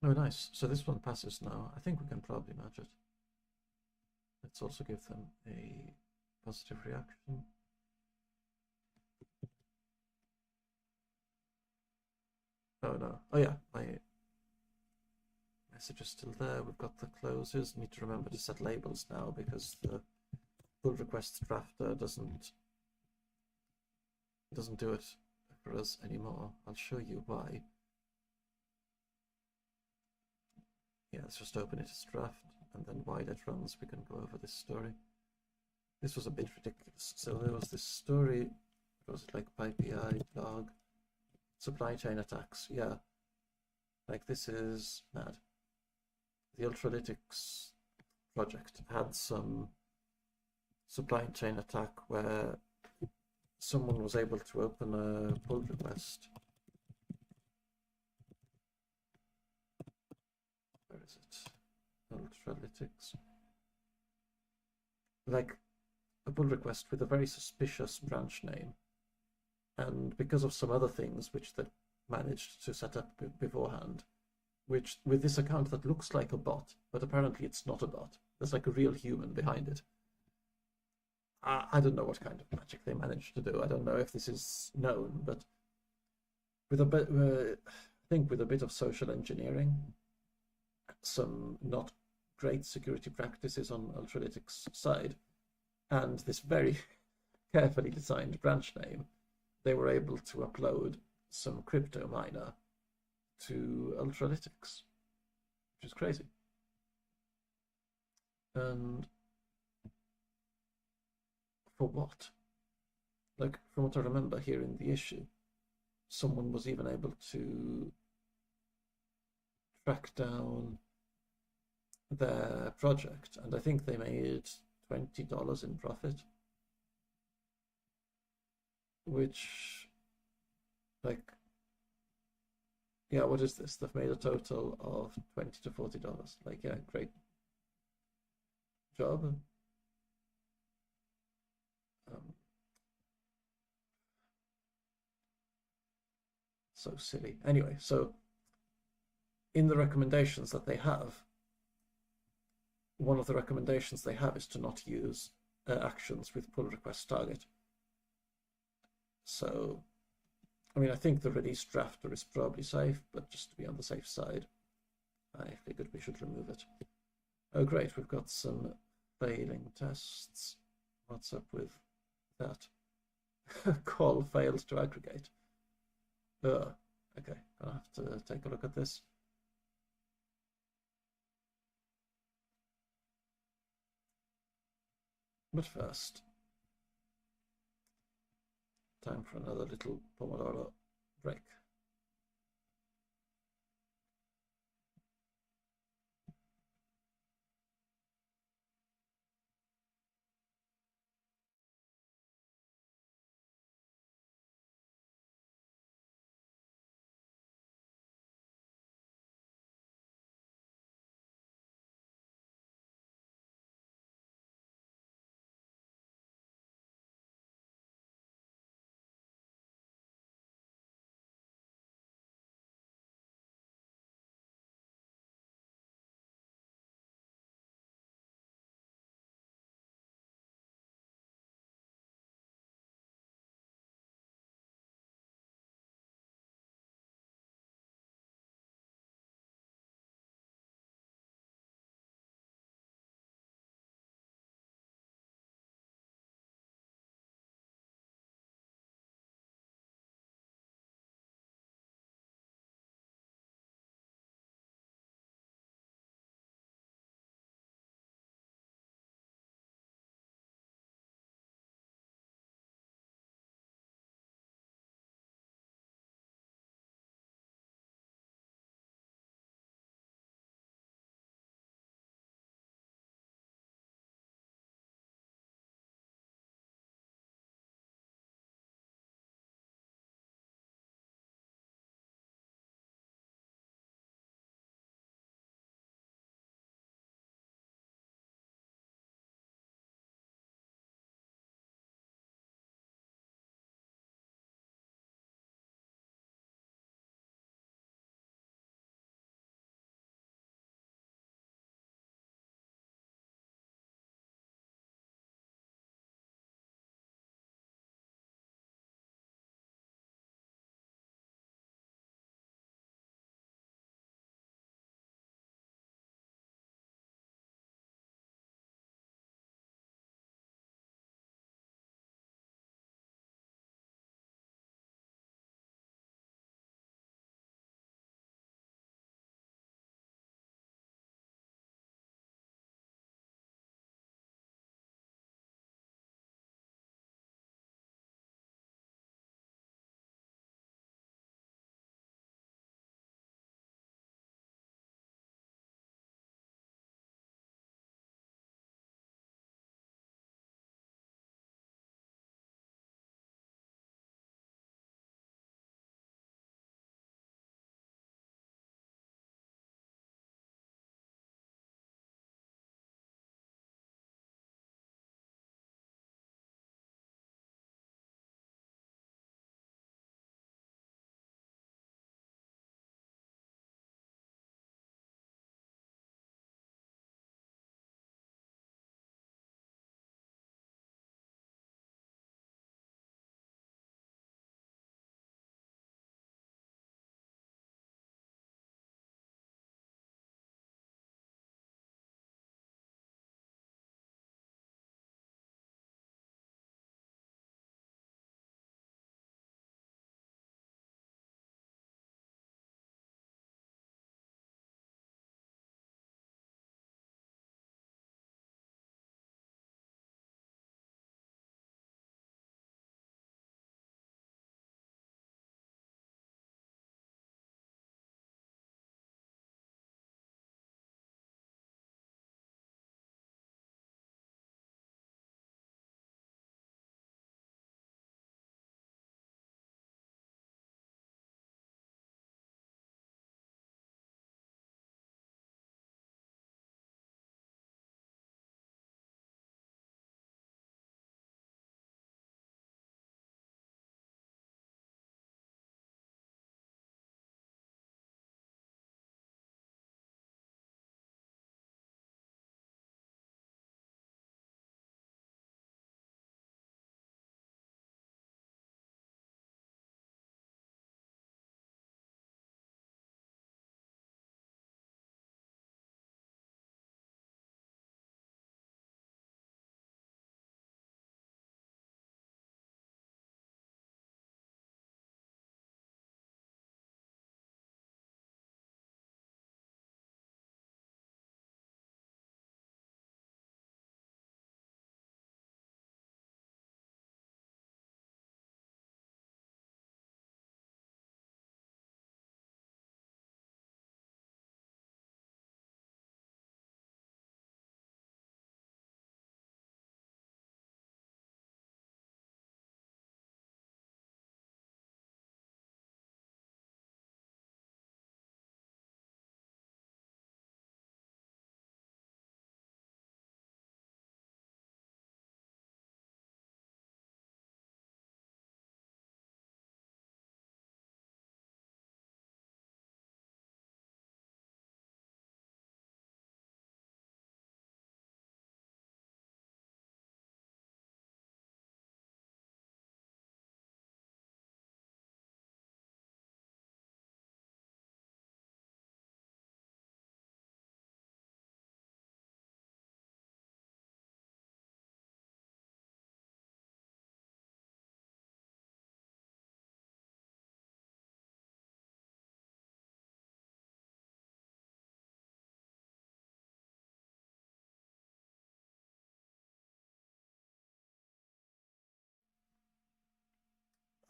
Oh, nice. So this one passes now. I think we can probably match it. Let's also give them a positive reaction. Oh no. Oh yeah, my message is still there. We've got the closes. Need to remember to set labels now because the pull requests drafter doesn't do it for us anymore. I'll show you why. Yeah, let's just open it as draft, and then while it runs, we can go over this story. This was a bit ridiculous. So there was this story, was it like PyPI blog, supply chain attacks? Yeah, like this is mad. The Ultralytics project had some supply chain attack where someone was able to open a pull request. Where is it? Ultralytics. Like a pull request with a very suspicious branch name. And because of some other things which they managed to set up beforehand, which with this account that looks like a bot, but apparently it's not a bot. There's like a real human behind it. I don't know what kind of magic they managed to do. I don't know if this is known, but with a bit, I think with a bit of social engineering, some not great security practices on Ultralytics' side, and this very carefully designed branch name, they were able to upload some crypto miner to Ultralytics, which is crazy. And for what? Like, from what I remember here in the issue, someone was even able to track down their project, and I think they made $20 in profit, which, like, yeah, what is this? They've made a total of $20 to $40. Like, yeah, great job. So silly. Anyway, so in the recommendations that they have, one of the recommendations they have is to not use actions with pull request target. So, I mean, I think the release drafter is probably safe, but just to be on the safe side, I figured we should remove it. Oh, great, we've got some failing tests. What's up with that? Call failed to aggregate. Okay, I'll have to take a look at this. But first, time for another little Pomodoro break.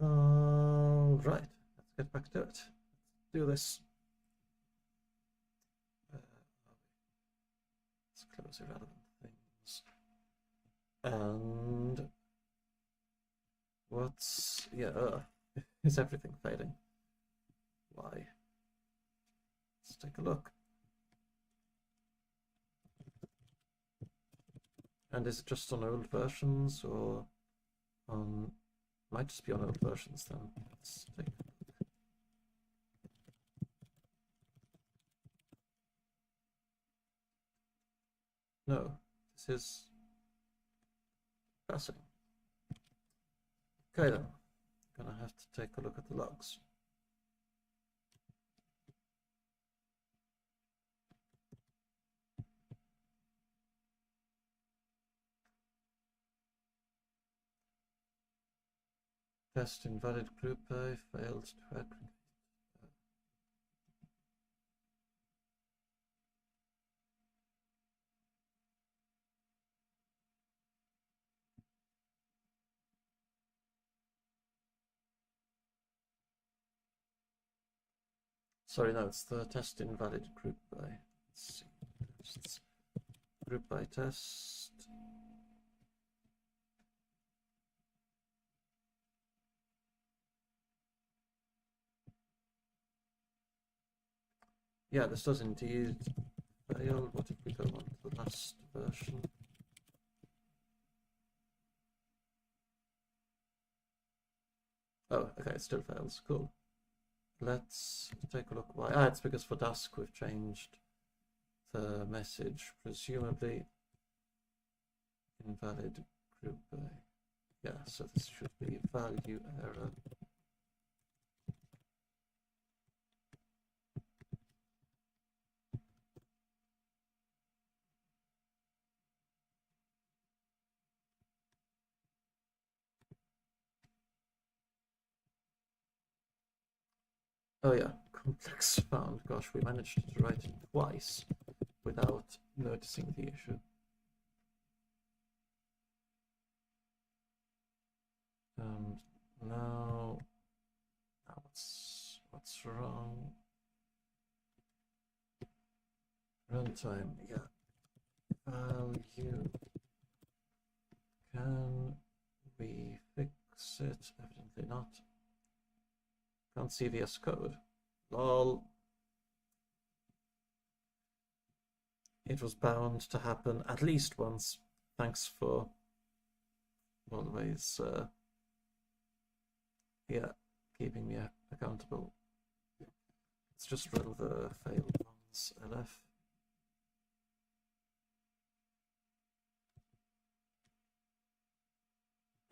Right, let's get back to it. Let's do this. Let's close irrelevant things. And what's, yeah, is everything failing? Why? Let's take a look. And is it just on old versions or on, might just be on old versions then. Let's take a look. No, this is passing. Okay then, gonna have to take a look at the logs. Test invalid group A failed to aggregate. Sorry, no, it's the test invalid group by. Let's see. Tests. Group by test. Yeah, this does indeed fail. What if we go on to the last version? Oh, okay, it still fails. Cool. Let's take a look why. Ah, it's because for dusk we've changed the message, presumably invalid group A. Yeah, so this should be value error. Oh yeah, complex found. Gosh, we managed to write it twice without noticing the issue. And now what's wrong? Runtime, yeah. Value. Can we fix it? Evidently not. Can't see VS Code. Lol. It was bound to happen at least once. Thanks for always, yeah, keeping me accountable. Let's just run the failed ones, LF.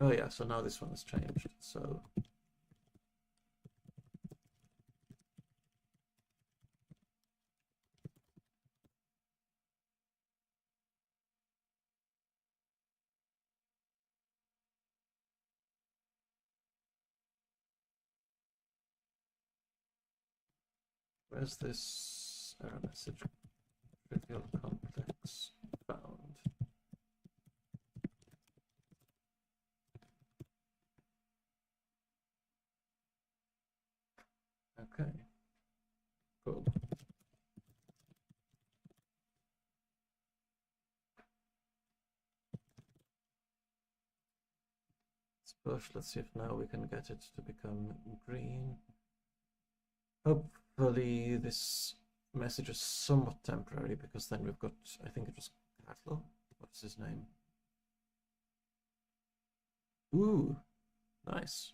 Oh yeah, so now this one has changed, so where's this error message? Trivial complex found. Okay, cool. Let's push, let's see if now we can get it to become green. Hopefully this message is somewhat temporary, because then we've got, I think it was Carlo. What's his name? Ooh, nice.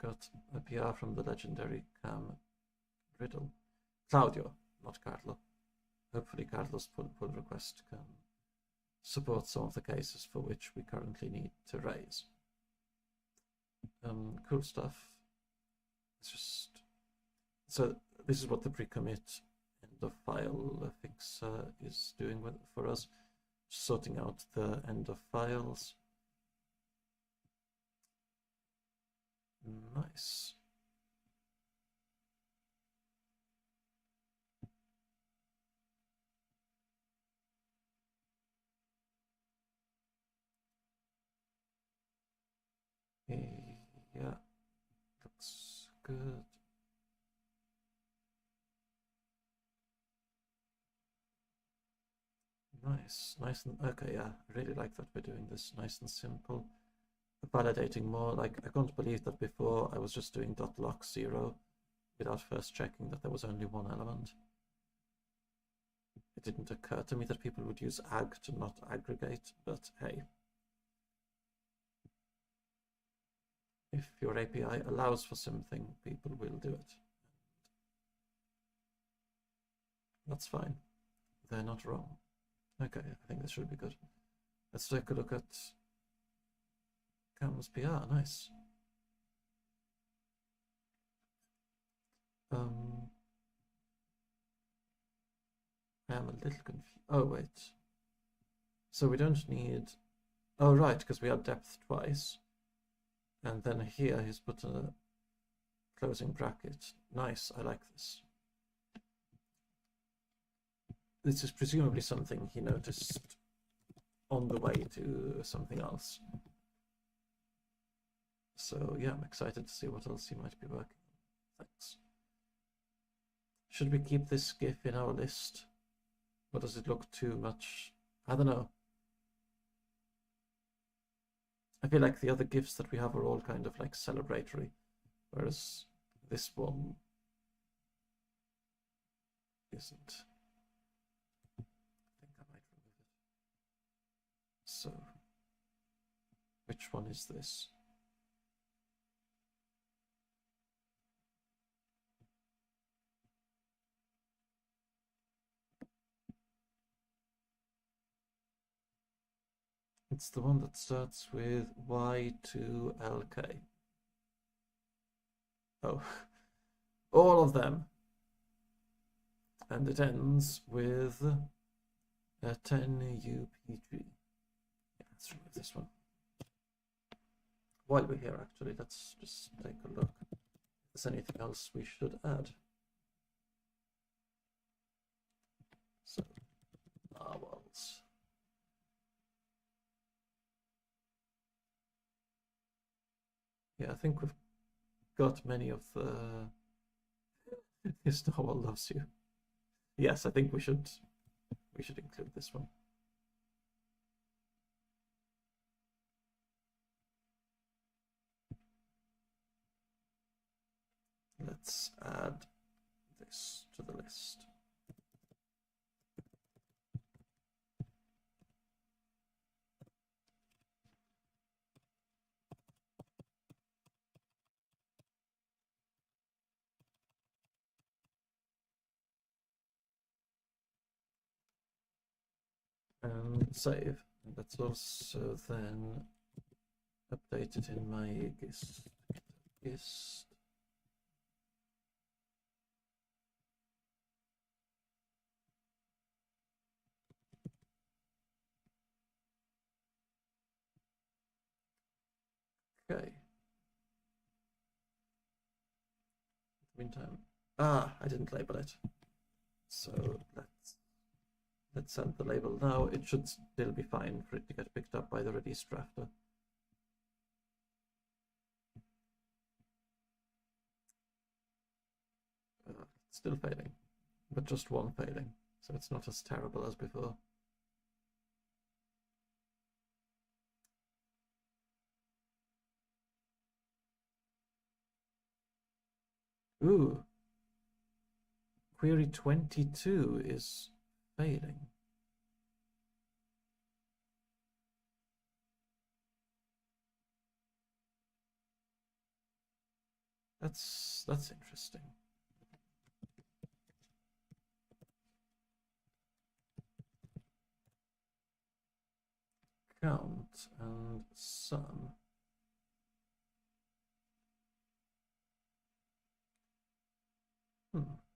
Got a PR from the legendary Cam Riddle. Claudio, not Carlo. Hopefully Carlo's pull request can support some of the cases for which we currently need to raise. Cool stuff. It's just, so this is what the pre-commit end of file fixer is doing for us, sorting out the end of files. Nice. good. Nice, nice and okay, yeah. I really like that we're doing this nice and simple. Validating more, like I couldn't believe that before I was just doing .lock 0 without first checking that there was only one element. It didn't occur to me that people would use ag to not aggregate, but hey. If your API allows for something, people will do it. That's fine. They're not wrong. Okay, I think this should be good. Let's take a look at Cam's PR. Nice. I am a little confused. Oh, wait. So we don't need... Oh, right, because we had depth twice. And then here he's put a closing bracket. Nice, I like this. This is presumably something he noticed on the way to something else. So yeah, I'm excited to see what else he might be working on. Thanks. Should we keep this GIF in our list? Or does it look too much? I don't know. I feel like the other GIFs that we have are all kind of like celebratory, whereas this one isn't. I think I might remove it. So, which one is this? It's the one that starts with Y2LK. Oh, all of them. And it ends with a 10UPG. Yeah, let's remove this one. While we're here, actually, let's just take a look. If there's anything else we should add. So, Narwhals. Yeah, I think we've got many of the... This Narwhal loves you. Yes, I think we should include this one. Let's add this to the list. And save. And let's also then update it in my gist. Okay. Meantime, I didn't label it. So let's send the label now. It should still be fine for it to get picked up by the release drafter. Still failing, but just one failing, so it's not as terrible as before. Ooh, query 22 is failing. That's interesting. Count and sum.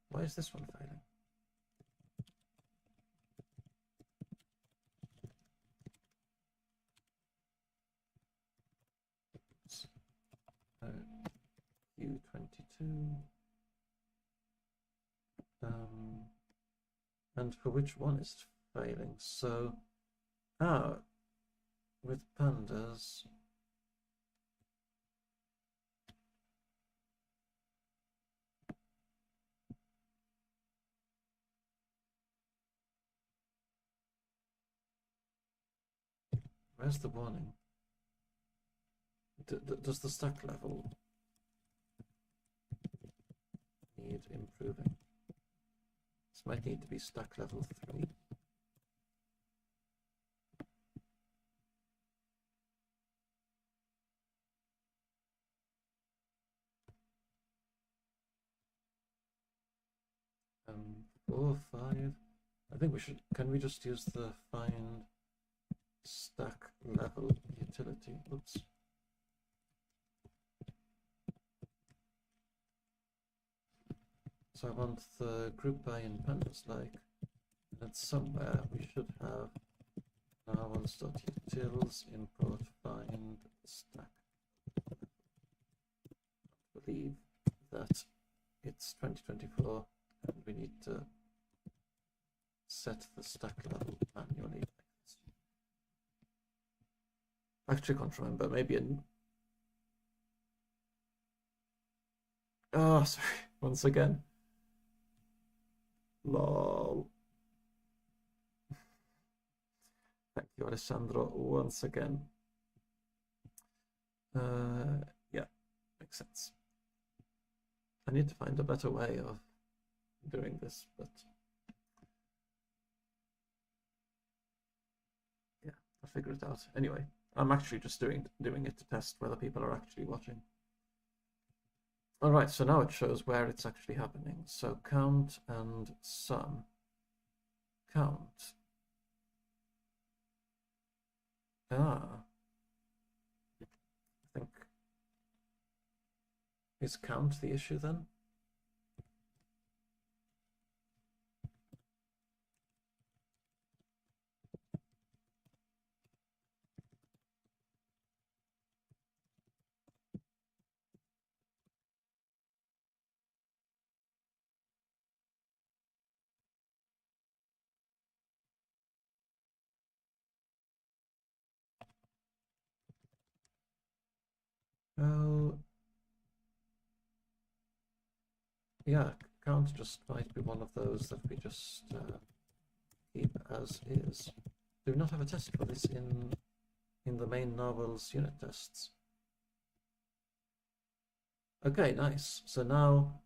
Why is this one failing? Q22. And for which one is it failing? So, with pandas, Where's the warning? Does the stack level need improving? This might need to be stack level 3. Um, 4, 5. I think we should. Can we just use the find stack level utility? Oops. So I want the group by in pandas like, and somewhere we should have narwhals.utils import find stack. I believe that it's 2024 and we need to set the stack level manually. Actually, I can't remember. Maybe in. Oh, sorry. Once again. Lol. Thank you, Alessandro, once again. Yeah, makes sense. I need to find a better way of doing this, but yeah, I'll figure it out. Anyway, I'm actually just doing it to test whether people are actually watching. All right, so now it shows where it's actually happening. So count and sum. Count. I think, is count the issue then? Oh, yeah, count just might be one of those that we just keep as is. Do we not have a test for this in the main Narwhals unit tests? Okay, nice. So now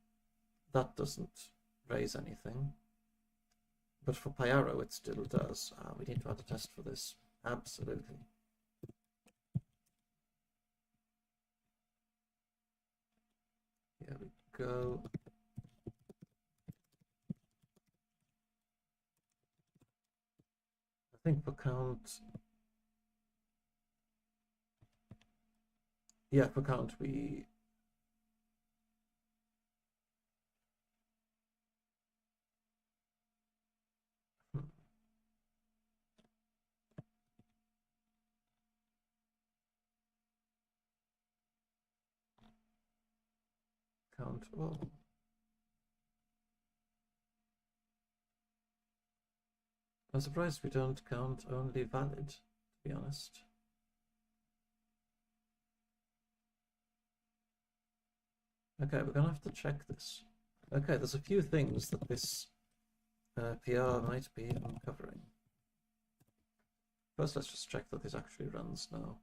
that doesn't raise anything. But for PyArrow, it still does. We need to add a test for this. Absolutely. Here we go. I think for count. Yeah, for count we. Count. Oh. I'm surprised we don't count only valid, to be honest. Okay, we're gonna have to check this. Okay, there's a few things that this PR might be uncovering. First, let's just check that this actually runs now.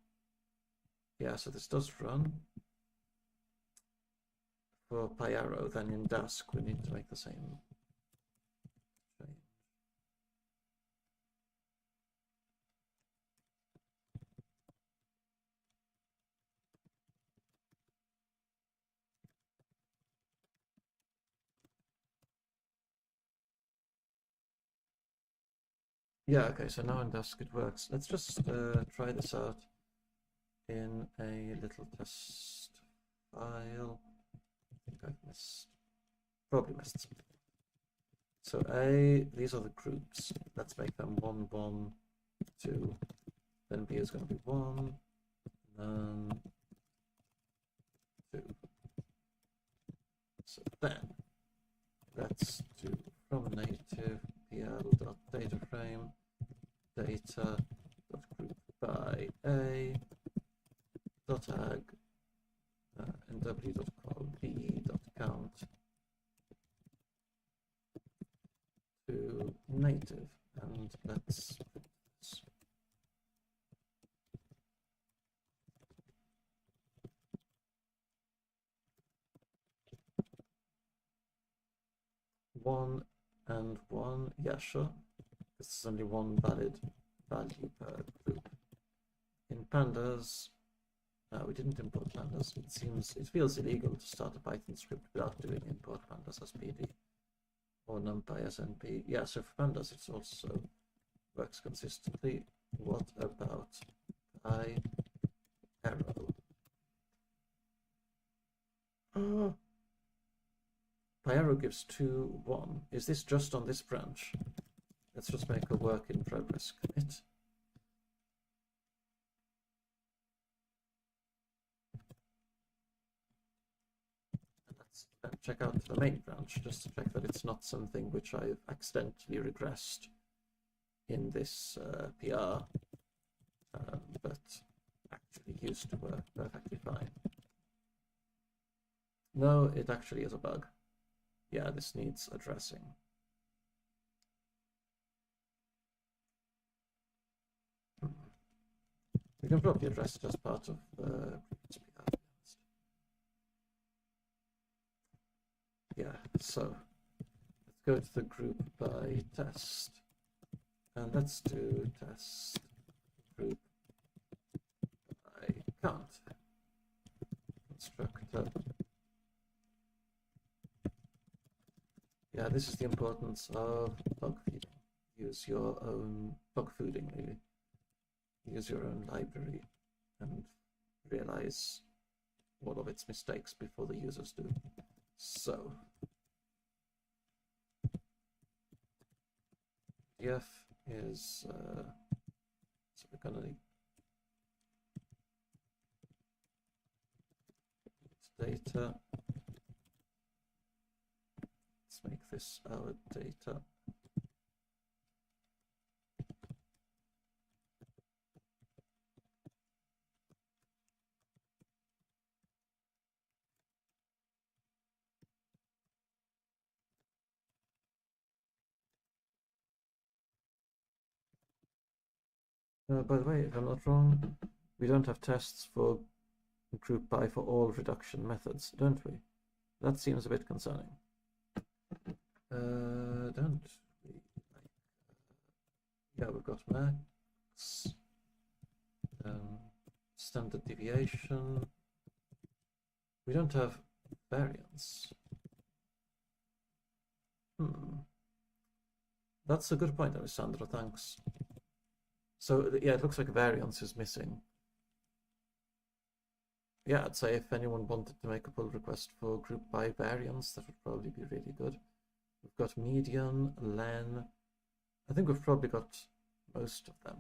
Yeah, so this does run. For PyArrow, then in Dask, we need to make the same change. Yeah, okay, so now in Dask it works. Let's just try this out in a little test file. I think I've missed, probably missed something. So these are the groups. Let's make them 1, 1, 2. Then B is going to be 1, and then 2. So then let's do from native pl.dataframe data.group by a dot ag nw.call b.count to native, and let's 1 and 1. Yeah, sure. This is only one valid value per group. In pandas, we didn't import pandas. It feels illegal to start a Python script without doing import pandas as PD or numpy as np. Yeah, so for pandas it also works consistently. What about PyArrow? PyArrow gives 2, 1. Is this just on this branch? Let's just make a work in progress commit. And let's then check out the main branch just to check that it's not something which I've accidentally regressed in this PR, but actually used to work perfectly fine. No, it actually is a bug. Yeah, this needs addressing. We can probably address it as part of the previous PR. Yeah, so let's go to the group by test. And let's do test group by count. Constructor. Yeah, this is the importance of bug feeding. Use your own bug fooding, really. Use your own library and realize all of its mistakes before the users do. So, cuDF is, so we're gonna need data. Let's make this our data. By the way, if I'm not wrong, we don't have tests for group by for all reduction methods, don't we? That seems a bit concerning. Don't we? Yeah, we've got max, standard deviation. We don't have variance. That's a good point, Alessandro, thanks. So yeah, it looks like variance is missing. Yeah, I'd say if anyone wanted to make a pull request for group by variance, that would probably be really good. We've got median, len. I think we've probably got most of them.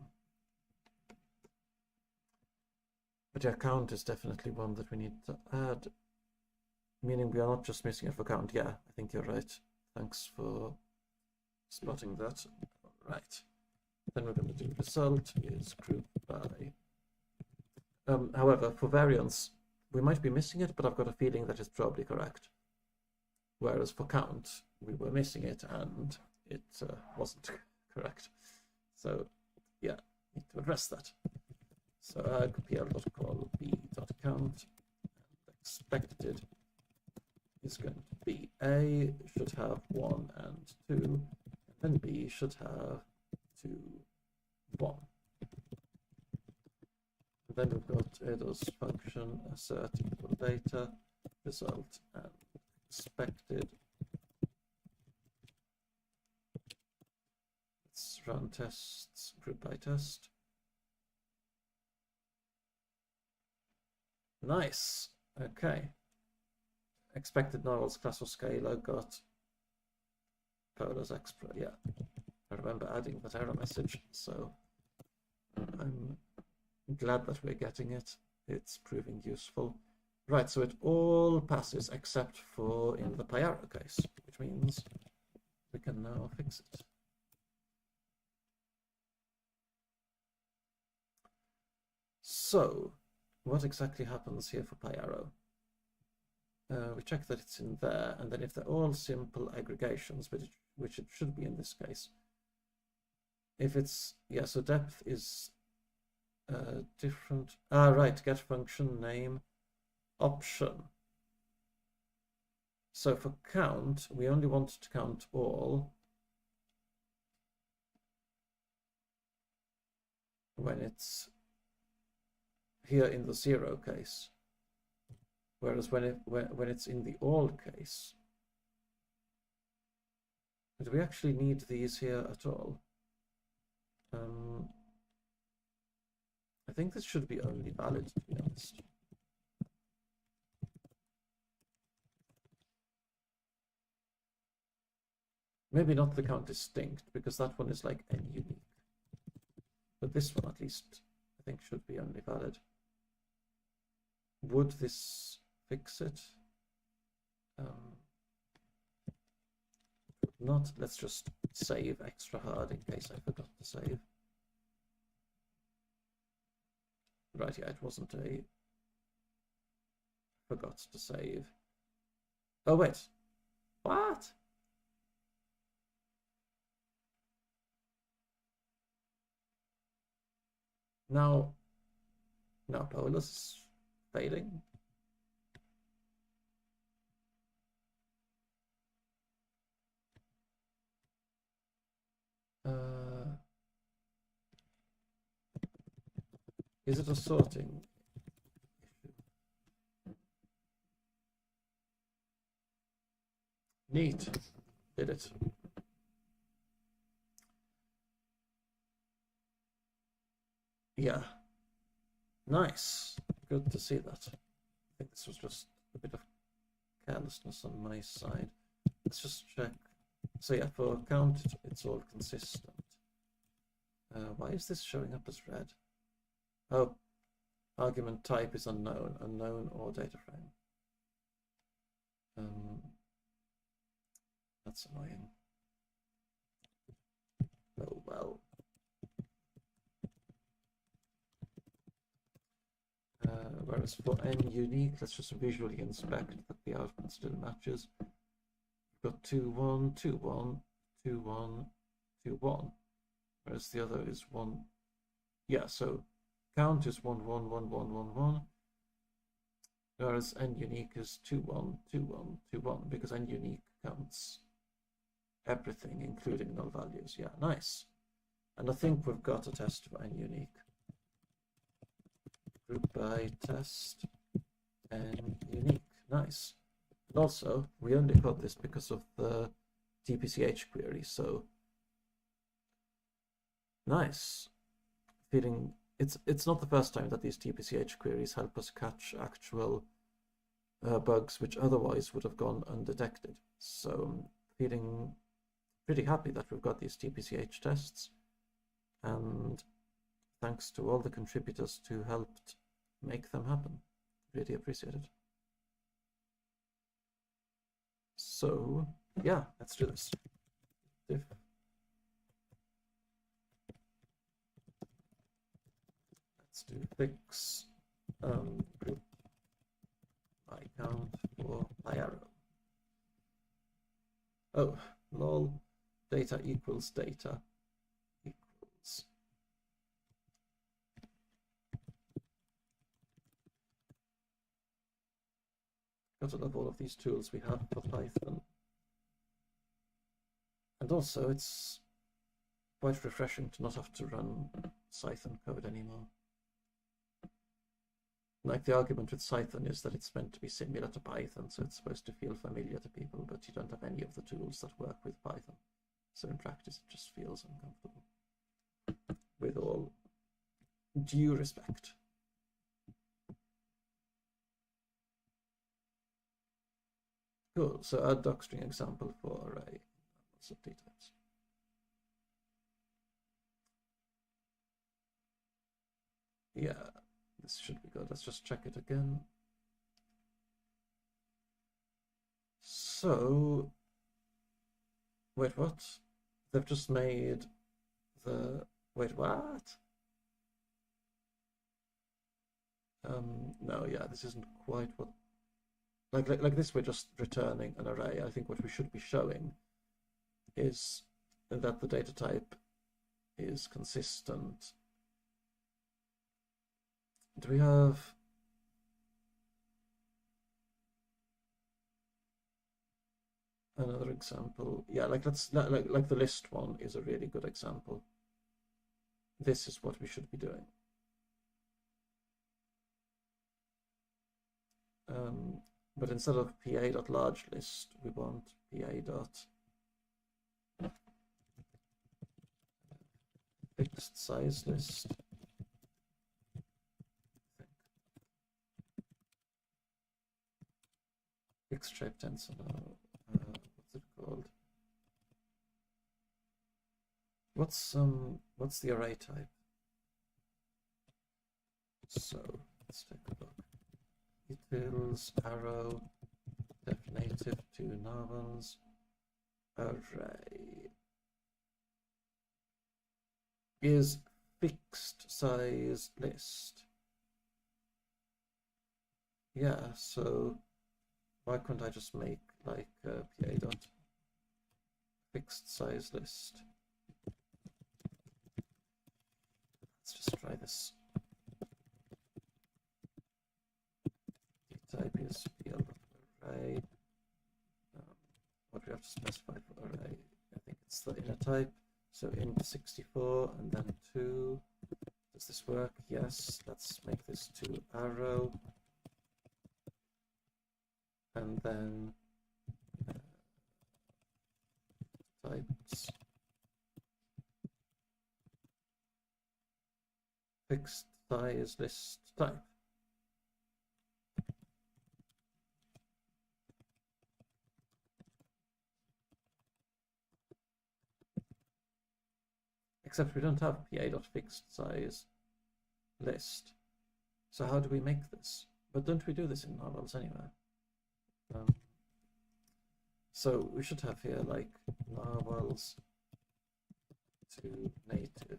But yeah, count is definitely one that we need to add. Meaning we are not just missing it for count. Yeah, I think you're right. Thanks for spotting that. Right. Then we're going to do result is group by. However, for variance, we might be missing it, but I've got a feeling that it's probably correct. Whereas for count, we were missing it and it wasn't correct. So yeah, need to address that. So pl.call b.count, expected is going to be A, should have 1 and 2, and then B should have 2, 1. And then we've got ADOS function assert equal data, result, and expected. Let's run tests group by test. Nice. Okay. Expected Narwhals class or scalar got Polar's expert. Yeah, I remember adding that error message, so I'm glad that we're getting it. It's proving useful. Right, so it all passes except for in the PyArrow case, which means we can now fix it. So, what exactly happens here for PyArrow? We check that it's in there, and then if they're all simple aggregations, which it should be in this case, if it's, yeah, so depth is different. Right, get function name option. So for count, we only want to count all when it's here in the 0 case, whereas when it's in the all case, do we actually need these here at all? I think this should be only valid, to be honest. Maybe not the count distinct, because that one is like n unique. But this one, at least, I think should be only valid. Would this fix it? Not. Let's just save extra hard in case I forgot to save. Right, yeah, it wasn't a... Forgot to save. Oh, wait. What? Now Polus is failing. Is it a sorting issue? Neat. Did it. Yeah. Nice. Good to see that. I think this was just a bit of carelessness on my side. Let's just check. So yeah, for count, it's all consistent. Why is this showing up as red? Oh, argument type is unknown, unknown or data frame. That's annoying. Oh well. Whereas for n unique, let's just visually inspect that the output still matches. We've got 2 1 2 1 2 1 2 1, whereas the other is 1. Yeah, so count is 1 1 1 1 1 1, whereas n unique is 2 1 2 1 2 1, because n unique counts everything, including null values. Yeah, nice. And I think we've got a test for n unique. Group by test n unique. Nice. And also, we only got this because of the tpch query, so nice. Feeling it's not the first time that these tpch queries help us catch actual bugs which otherwise would have gone undetected. So I'm feeling pretty happy that we've got these tpch tests, and thanks to all the contributors who helped make them happen. Really appreciate it. So yeah, let's do this. Diff. Let's do fix group by count for PyArrow. Oh, lol, data equals data equals. Gotta love all of these tools we have for Python. And also, it's quite refreshing to not have to run Python code anymore. Like, the argument with Python is that it's meant to be similar to Python, so it's supposed to feel familiar to people, but you don't have any of the tools that work with Python. So in practice, it just feels uncomfortable. With all due respect. Cool, so add docstring example for array. Subtypes. Yeah, this should be good. Let's just check it again. So, wait, what? They've just made the, wait, what? No, yeah, this isn't quite what, like this, we're just returning an array. I think what we should be showing is that the data type is consistent. Do we have... another example. Yeah, like like the list one is a really good example. This is what we should be doing. But instead of pa.largeList, we want pa.fixed size list. Fixed shape tensor. What's it called? What's the array type? So let's take a look. Utils arrow def native to Narwhals array is fixed size list. Yeah, so why couldn't I just make like pa dot fixed size list? Let's just try this. Type is pl.array. What do we have to specify for array? I think it's the inner type. So int 64 and then 2. Does this work? Yes. Let's make this to arrow. And then types fixed size list type. Except we don't have pa.fixed size list. So how do we make this? But don't we do this in Narwhals anyway? So we should have here like Narwhals to native.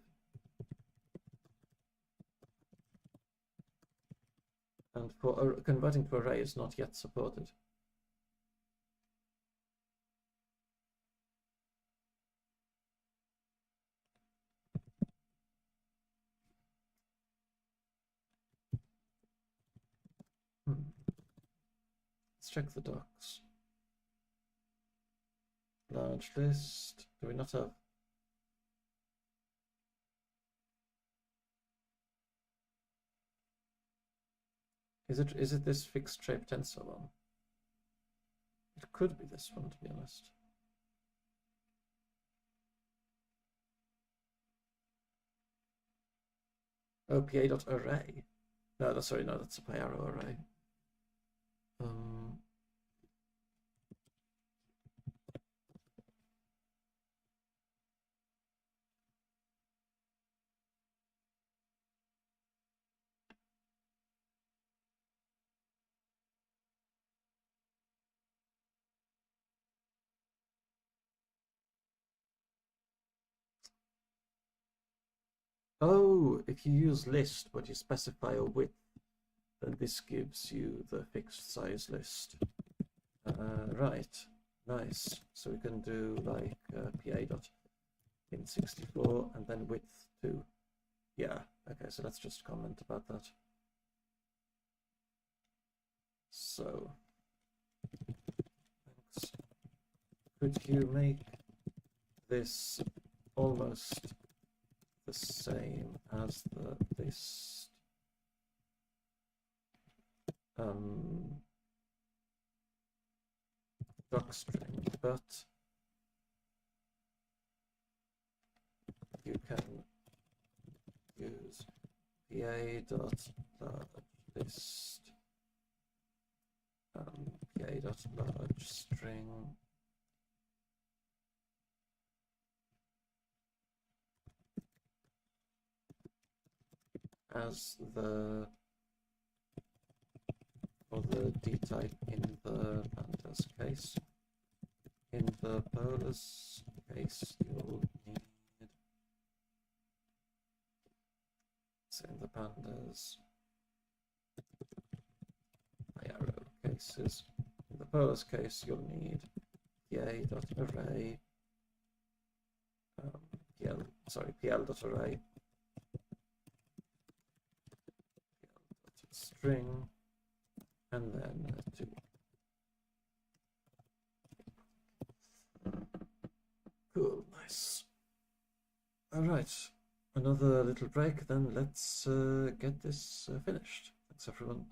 And for converting to array is not yet supported. Let's check the docs. Large list. Do we not have? Is it this fixed shape tensor one? It could be this one, to be honest. Oh, pa.array. No, sorry, no, that's a PyArrow array. Oh, if you use list but you specify a width, then this gives you the fixed size list. Right, nice. So we can do like pa.int64 and then width 2. Yeah, okay, so let's just comment about that. So, thanks. Could you make this almost the same as the list? Docstring, but you can use pa.largeList, pa.largeString, as the for the D type in the pandas case. In the polars case, you'll need, so in the pandas PyArrow cases, in the polars case, you'll need pa.array, pl.array, pl.string, and then 2. Nice. All right. Another little break, then let's get this finished. Thanks, everyone.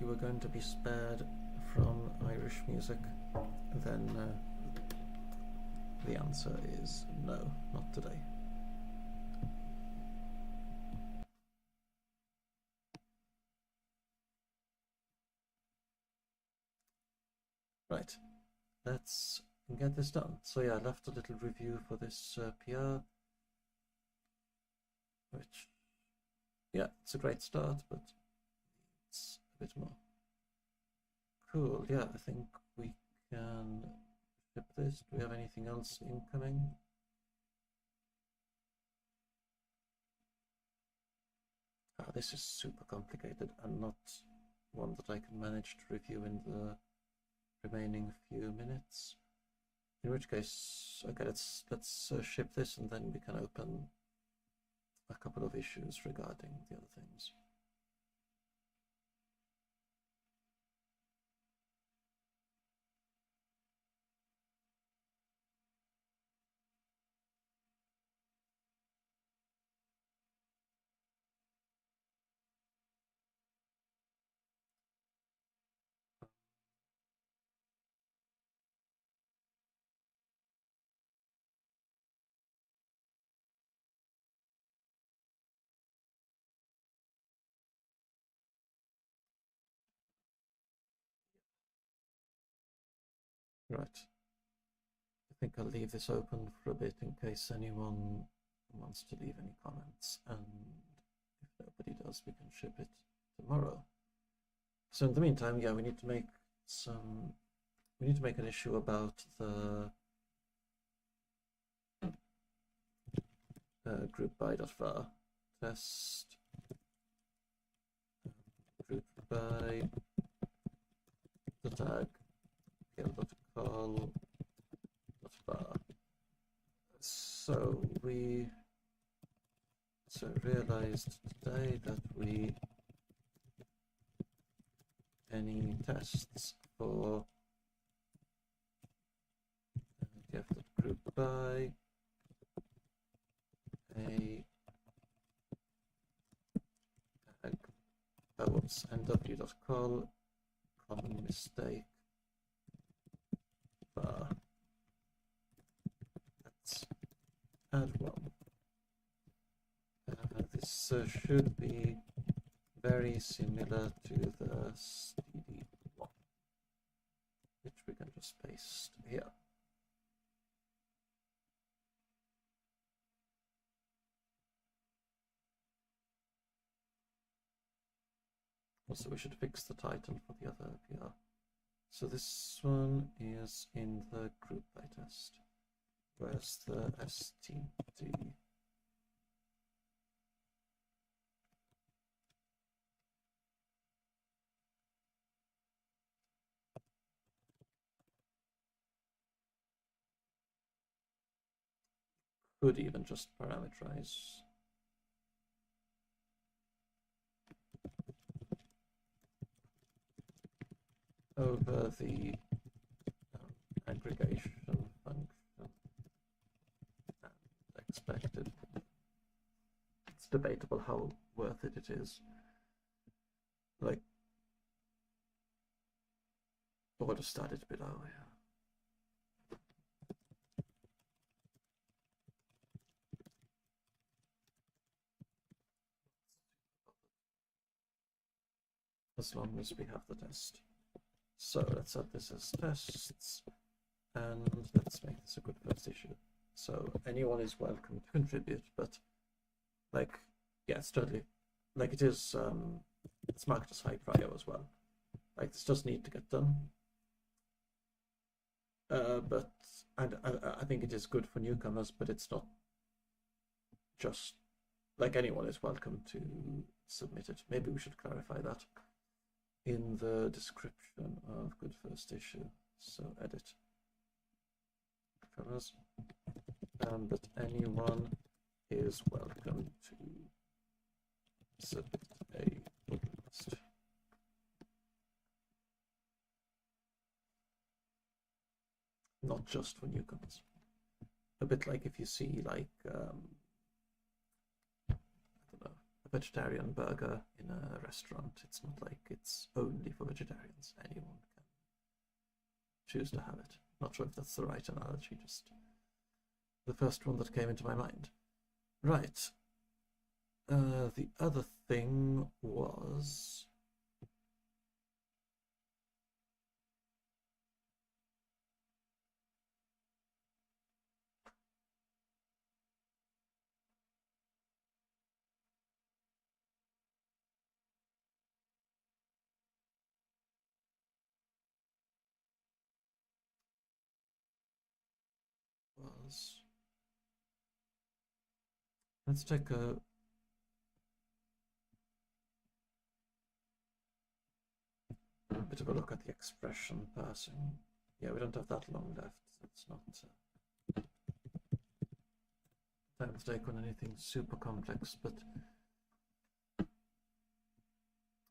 You were going to be spared from Irish music, then the answer is no, not today. Right, let's get this done. So yeah, I left a little review for this PR, which, yeah, it's a great start, but it's a bit more. Cool, yeah, I think we can ship this. Do we have anything else incoming? This is super complicated and not one that I can manage to review in the remaining few minutes. In which case, okay, let's ship this and then we can open a couple of issues regarding the other things. Right. I think I'll leave this open for a bit in case anyone wants to leave any comments, and if nobody does, we can ship it tomorrow. So in the meantime, yeah, we need to make an issue about the group by.var test group by the tag pl.call.var. So we realized today that any tests for group by a tag nw.call common mistake var. Let's add one. This should be very similar to the std1, which we can just paste here. Also, we should fix the title for the other PR. So this one is in the group by test. Where's the std? Could even just parameterize over the aggregation function and expected. It's debatable how worth it is. Like, I would have started a bit earlier. As long as we have the test. So let's set this as tests, and let's make this a good first issue. So anyone is welcome to contribute, but like, yeah, it's totally, like it is, it's marked as high prio as well. Like this does need to get done. But I think it is good for newcomers, but it's not just, like anyone is welcome to submitted. Maybe we should clarify that in the description of Good First Issue. So edit covers, that anyone is welcome to submit a pull request. Not just for newcomers. A bit like if you see like I don't know, a vegetarian burger in a restaurant, it's not like it's only for vegetarians. Anyone can choose to have it. Not sure if that's the right analogy, just the first one that came into my mind. Right. The other thing was let's take a bit of a look at the expression parsing. Yeah, we don't have that long left. It's not time to take on anything super complex, but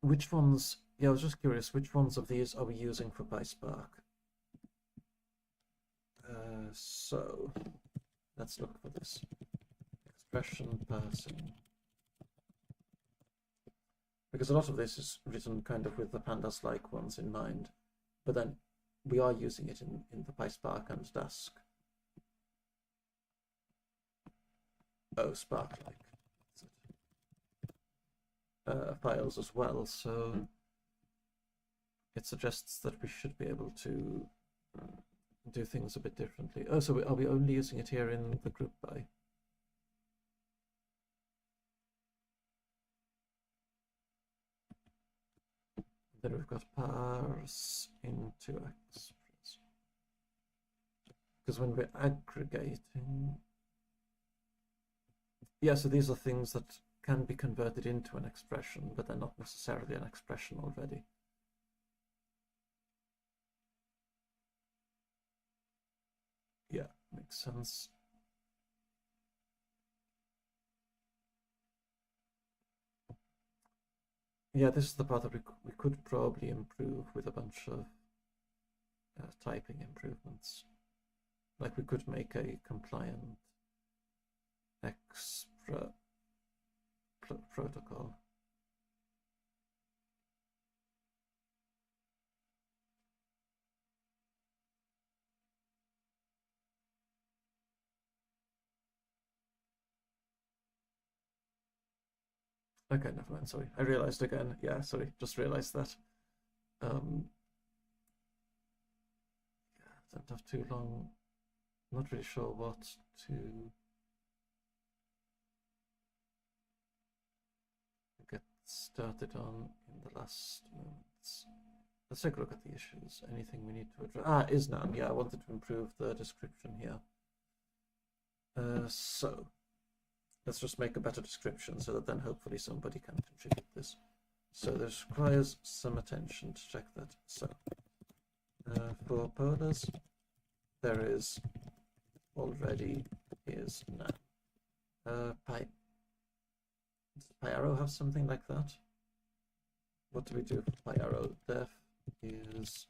which ones? Yeah, I was just curious, which ones of these are we using for PySpark? So let's look for this expression parsing, because a lot of this is written kind of with the pandas-like ones in mind, but then we are using it in the PySpark and Dask. Oh, Spark-like files as well, so it suggests that we should be able to do things a bit differently. Oh, so are we only using it here in the group by? Then we've got parse into express. Because when we're aggregating, yeah, so these are things that can be converted into an expression, but they're not necessarily an expression already. Yeah, makes sense. Yeah, this is the part that we could probably improve with a bunch of typing improvements. Like we could make a compliant extra protocol. Okay, never mind, sorry. I realized again. Yeah, sorry, just realized that. Yeah, don't have too long. Not really sure what to get started on in the last moments. Let's take a look at the issues. Anything we need to address? Ah, isNaN. Yeah, I wanted to improve the description here. So let's just make a better description so that then hopefully somebody can contribute this. So this requires some attention to check that. So for polars, there is already isNaN. Does PyArrow have something like that? What do we do for PyArrow? Def is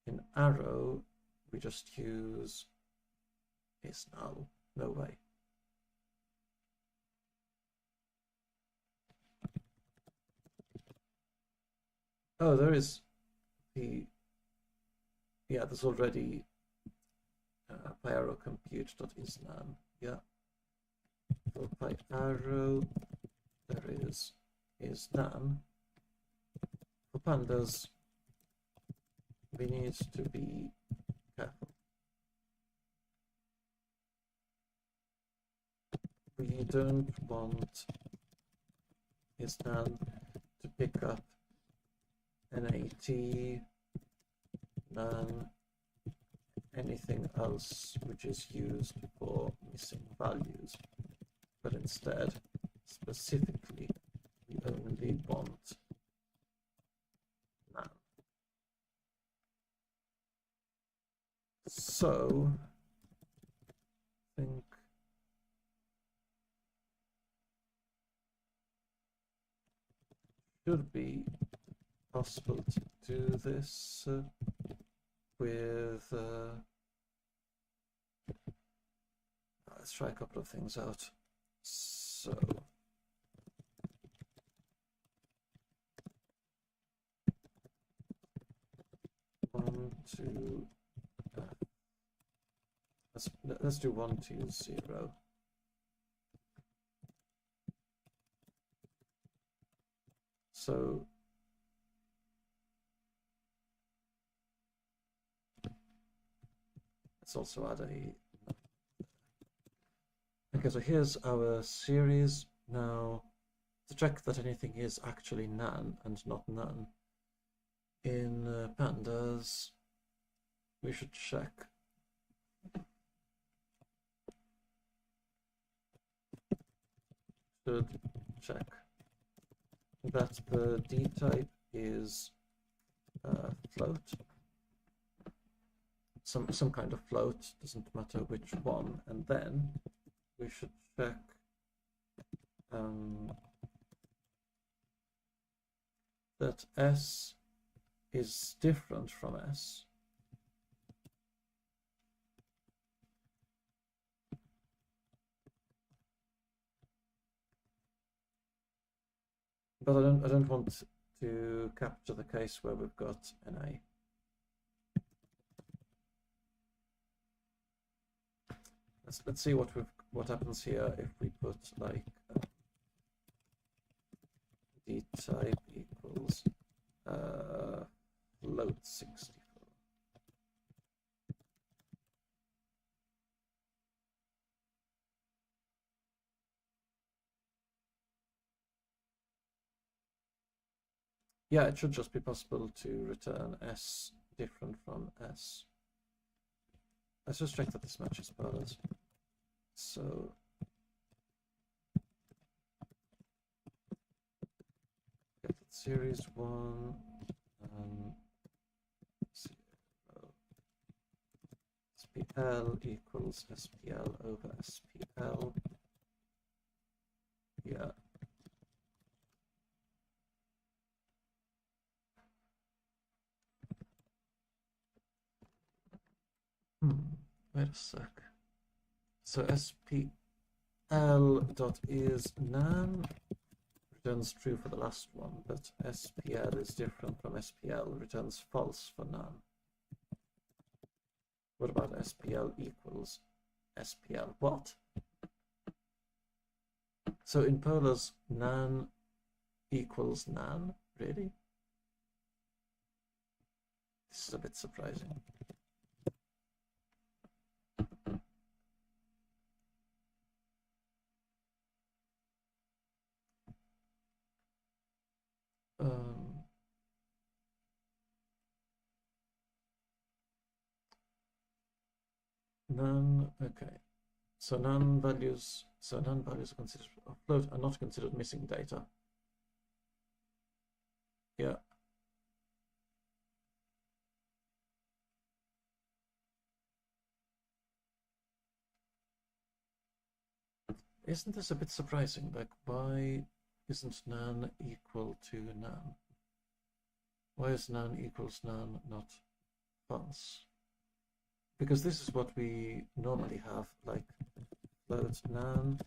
in Arrow we just use isNull. No way. Oh, there is the, yeah, there's already PyArrow compute.isNaN. Yeah. For PyArrow, there is isNaN. For pandas, we need to be careful. We don't want isNaN to pick up NAT, NaN, anything else which is used for missing values, but instead, specifically, we only want nan. So, I think should be possible to do this with let's try a couple of things out. So one, two, let's do 1, 2, 0. So let's also add a. Okay, so here's our series. Now, to check that anything is actually nan and not none, in pandas, we should check that the D type is float, some kind of float, doesn't matter which one, and then we should check that S is different from S. But I don't want to capture the case where we've got an A. Let's see what happens here if we put like D type equals float 64. Yeah, it should just be possible to return S different from S. Let's just check that this matches pandas. So get series 1 SPL equals SPL over SPL. Yeah. Wait a sec. So SPL dot is nan returns true for the last one, but SPL is different from SPL, returns false for nan. What about SPL equals SPL? What? So in polars, nan equals nan? Really? This is a bit surprising. None, okay. So none values are considered a float are not considered missing data. Yeah. Isn't this a bit surprising? Like, why isn't nan equal to nan? Why is nan equals nan not false? Because this is what we normally have, like float nan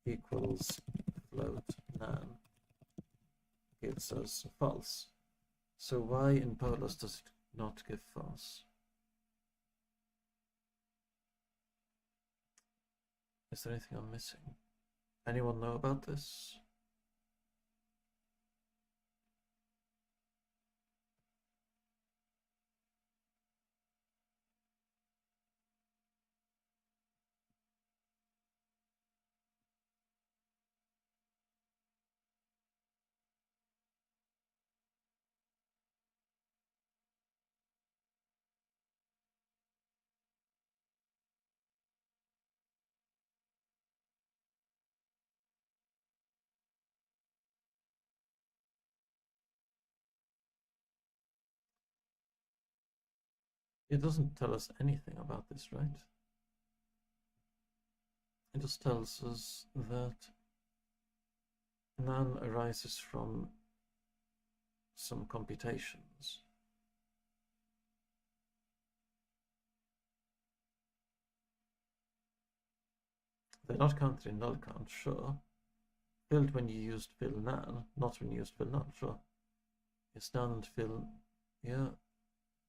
equals float nan gives us false. So why in polars does it not give false? Is there anything I'm missing? Anyone know about this? It doesn't tell us anything about this, right? It just tells us that nan arises from some computations. They're not counted in null count, sure. Filled when you used fill nan, not when you used fill null, sure. Is nan and fill, yeah.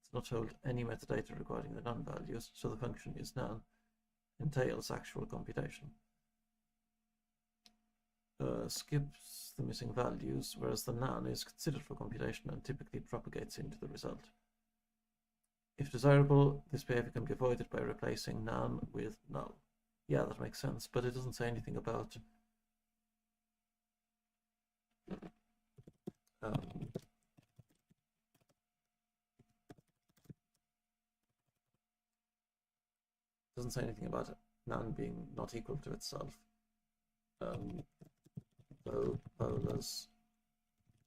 It's not told any metadata regarding the nan values, so the function is nan entails actual computation. Skips the missing values, whereas the nan is considered for computation and typically propagates into the result. If desirable, this behavior can be avoided by replacing nan with null. Yeah, that makes sense, but it doesn't say anything about doesn't say anything about nan being not equal to itself. Though Polars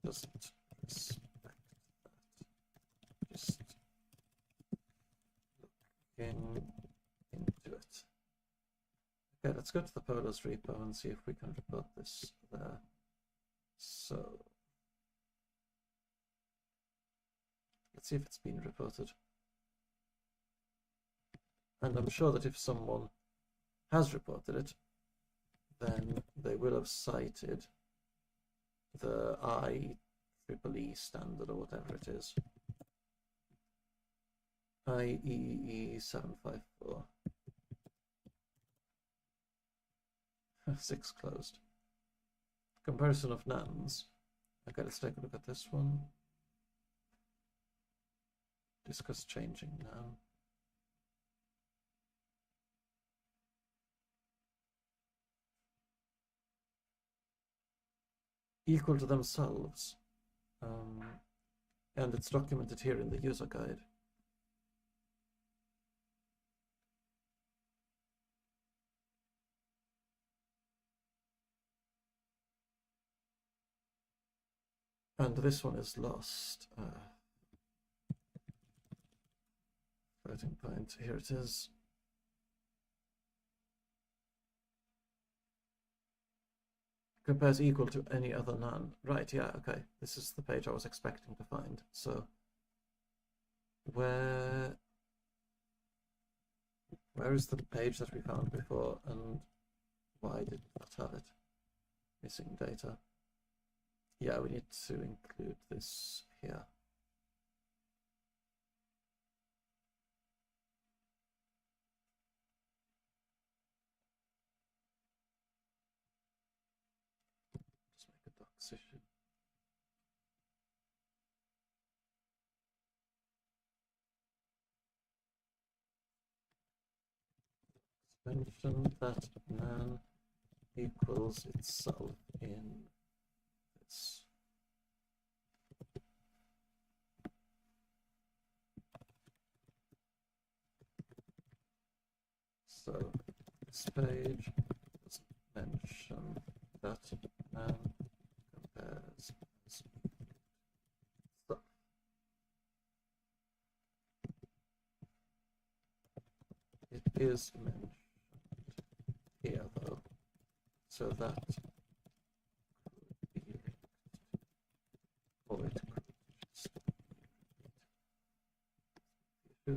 doesn't respect that. Just looking into it. Okay, let's go to the Polars repo and see if we can report this there. So let's see if it's been reported. And I'm sure that if someone has reported it, then they will have cited the IEEE standard or whatever it is. IEEE 754. 6 closed. Comparison of nans. Okay, let's take a look at this one. Discuss changing nan. Equal to themselves. And it's documented here in the user guide. And this one is lost. Floating point, here it is. Compares equal to any other nan. Right, yeah, okay. This is the page I was expecting to find. So where is the page that we found before, and why did it not have it? Missing data. Yeah, we need to include this here. Just make a docs issue. Mention that nan equals itself in this. So this page doesn't mention that nan compares stuff. It is mentioned here though, so that could be linked, or it could just be.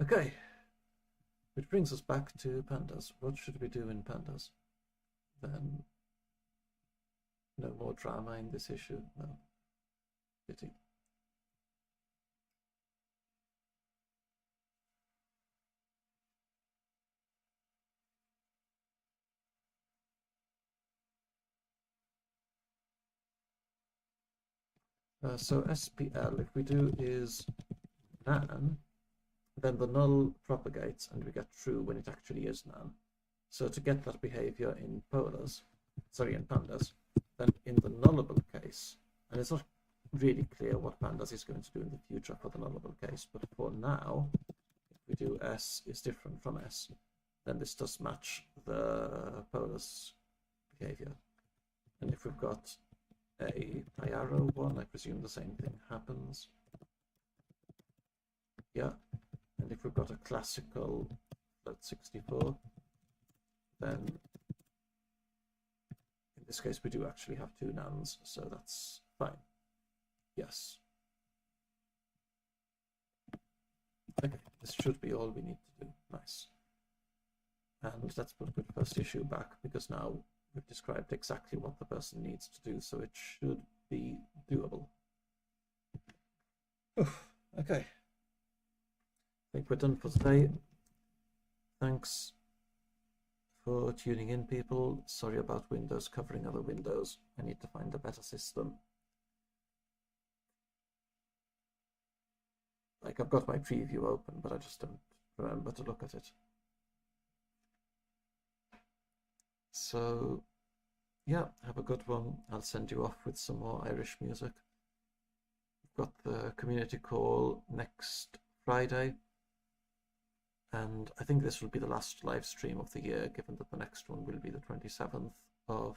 Okay, which brings us back to pandas. What should we do in pandas? Then no more drama in this issue. No, pity. So SPL, if we do is nan, then the null propagates and we get true when it actually is nan. So to get that behavior in pandas, then in the nullable case, and it's not really clear what pandas is going to do in the future for the nullable case, but for now, if we do S is different from S, then this does match the PyArrow behavior. And if we've got a PyArrow one, I presume the same thing happens. Yeah, And if we've got a classical float 64, then in this case we do actually have two nans, so that's fine. Yes. Okay, this should be all we need to do. Nice. And let's put good first issue back, because now we've described exactly what the person needs to do, so it should be doable. Oof, okay. I think we're done for today. Thanks for tuning in, people. Sorry about Windows covering other windows. I need to find a better system. Like, I've got my preview open, but I just don't remember to look at it. So, yeah, have a good one. I'll send you off with some more Irish music. We've got the community call next Friday. And I think this will be the last live stream of the year, given that the next one will be the 27th of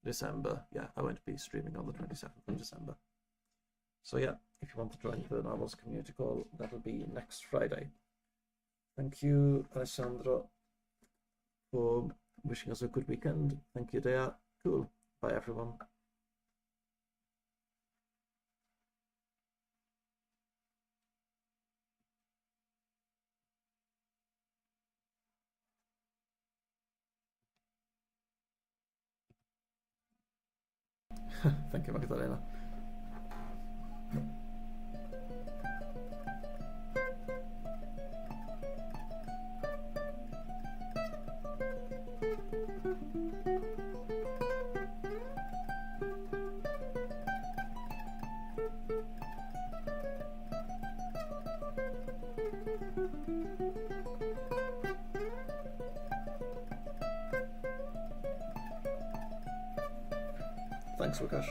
December. Yeah, I won't be streaming on the 27th of December. So yeah, if you want to join the Narwhals community call, that'll be next Friday. Thank you, Alessandro, for wishing us a good weekend. Thank you, Dea. Cool. Bye, everyone. Thank you, Magdalena. Thanks, Wakash.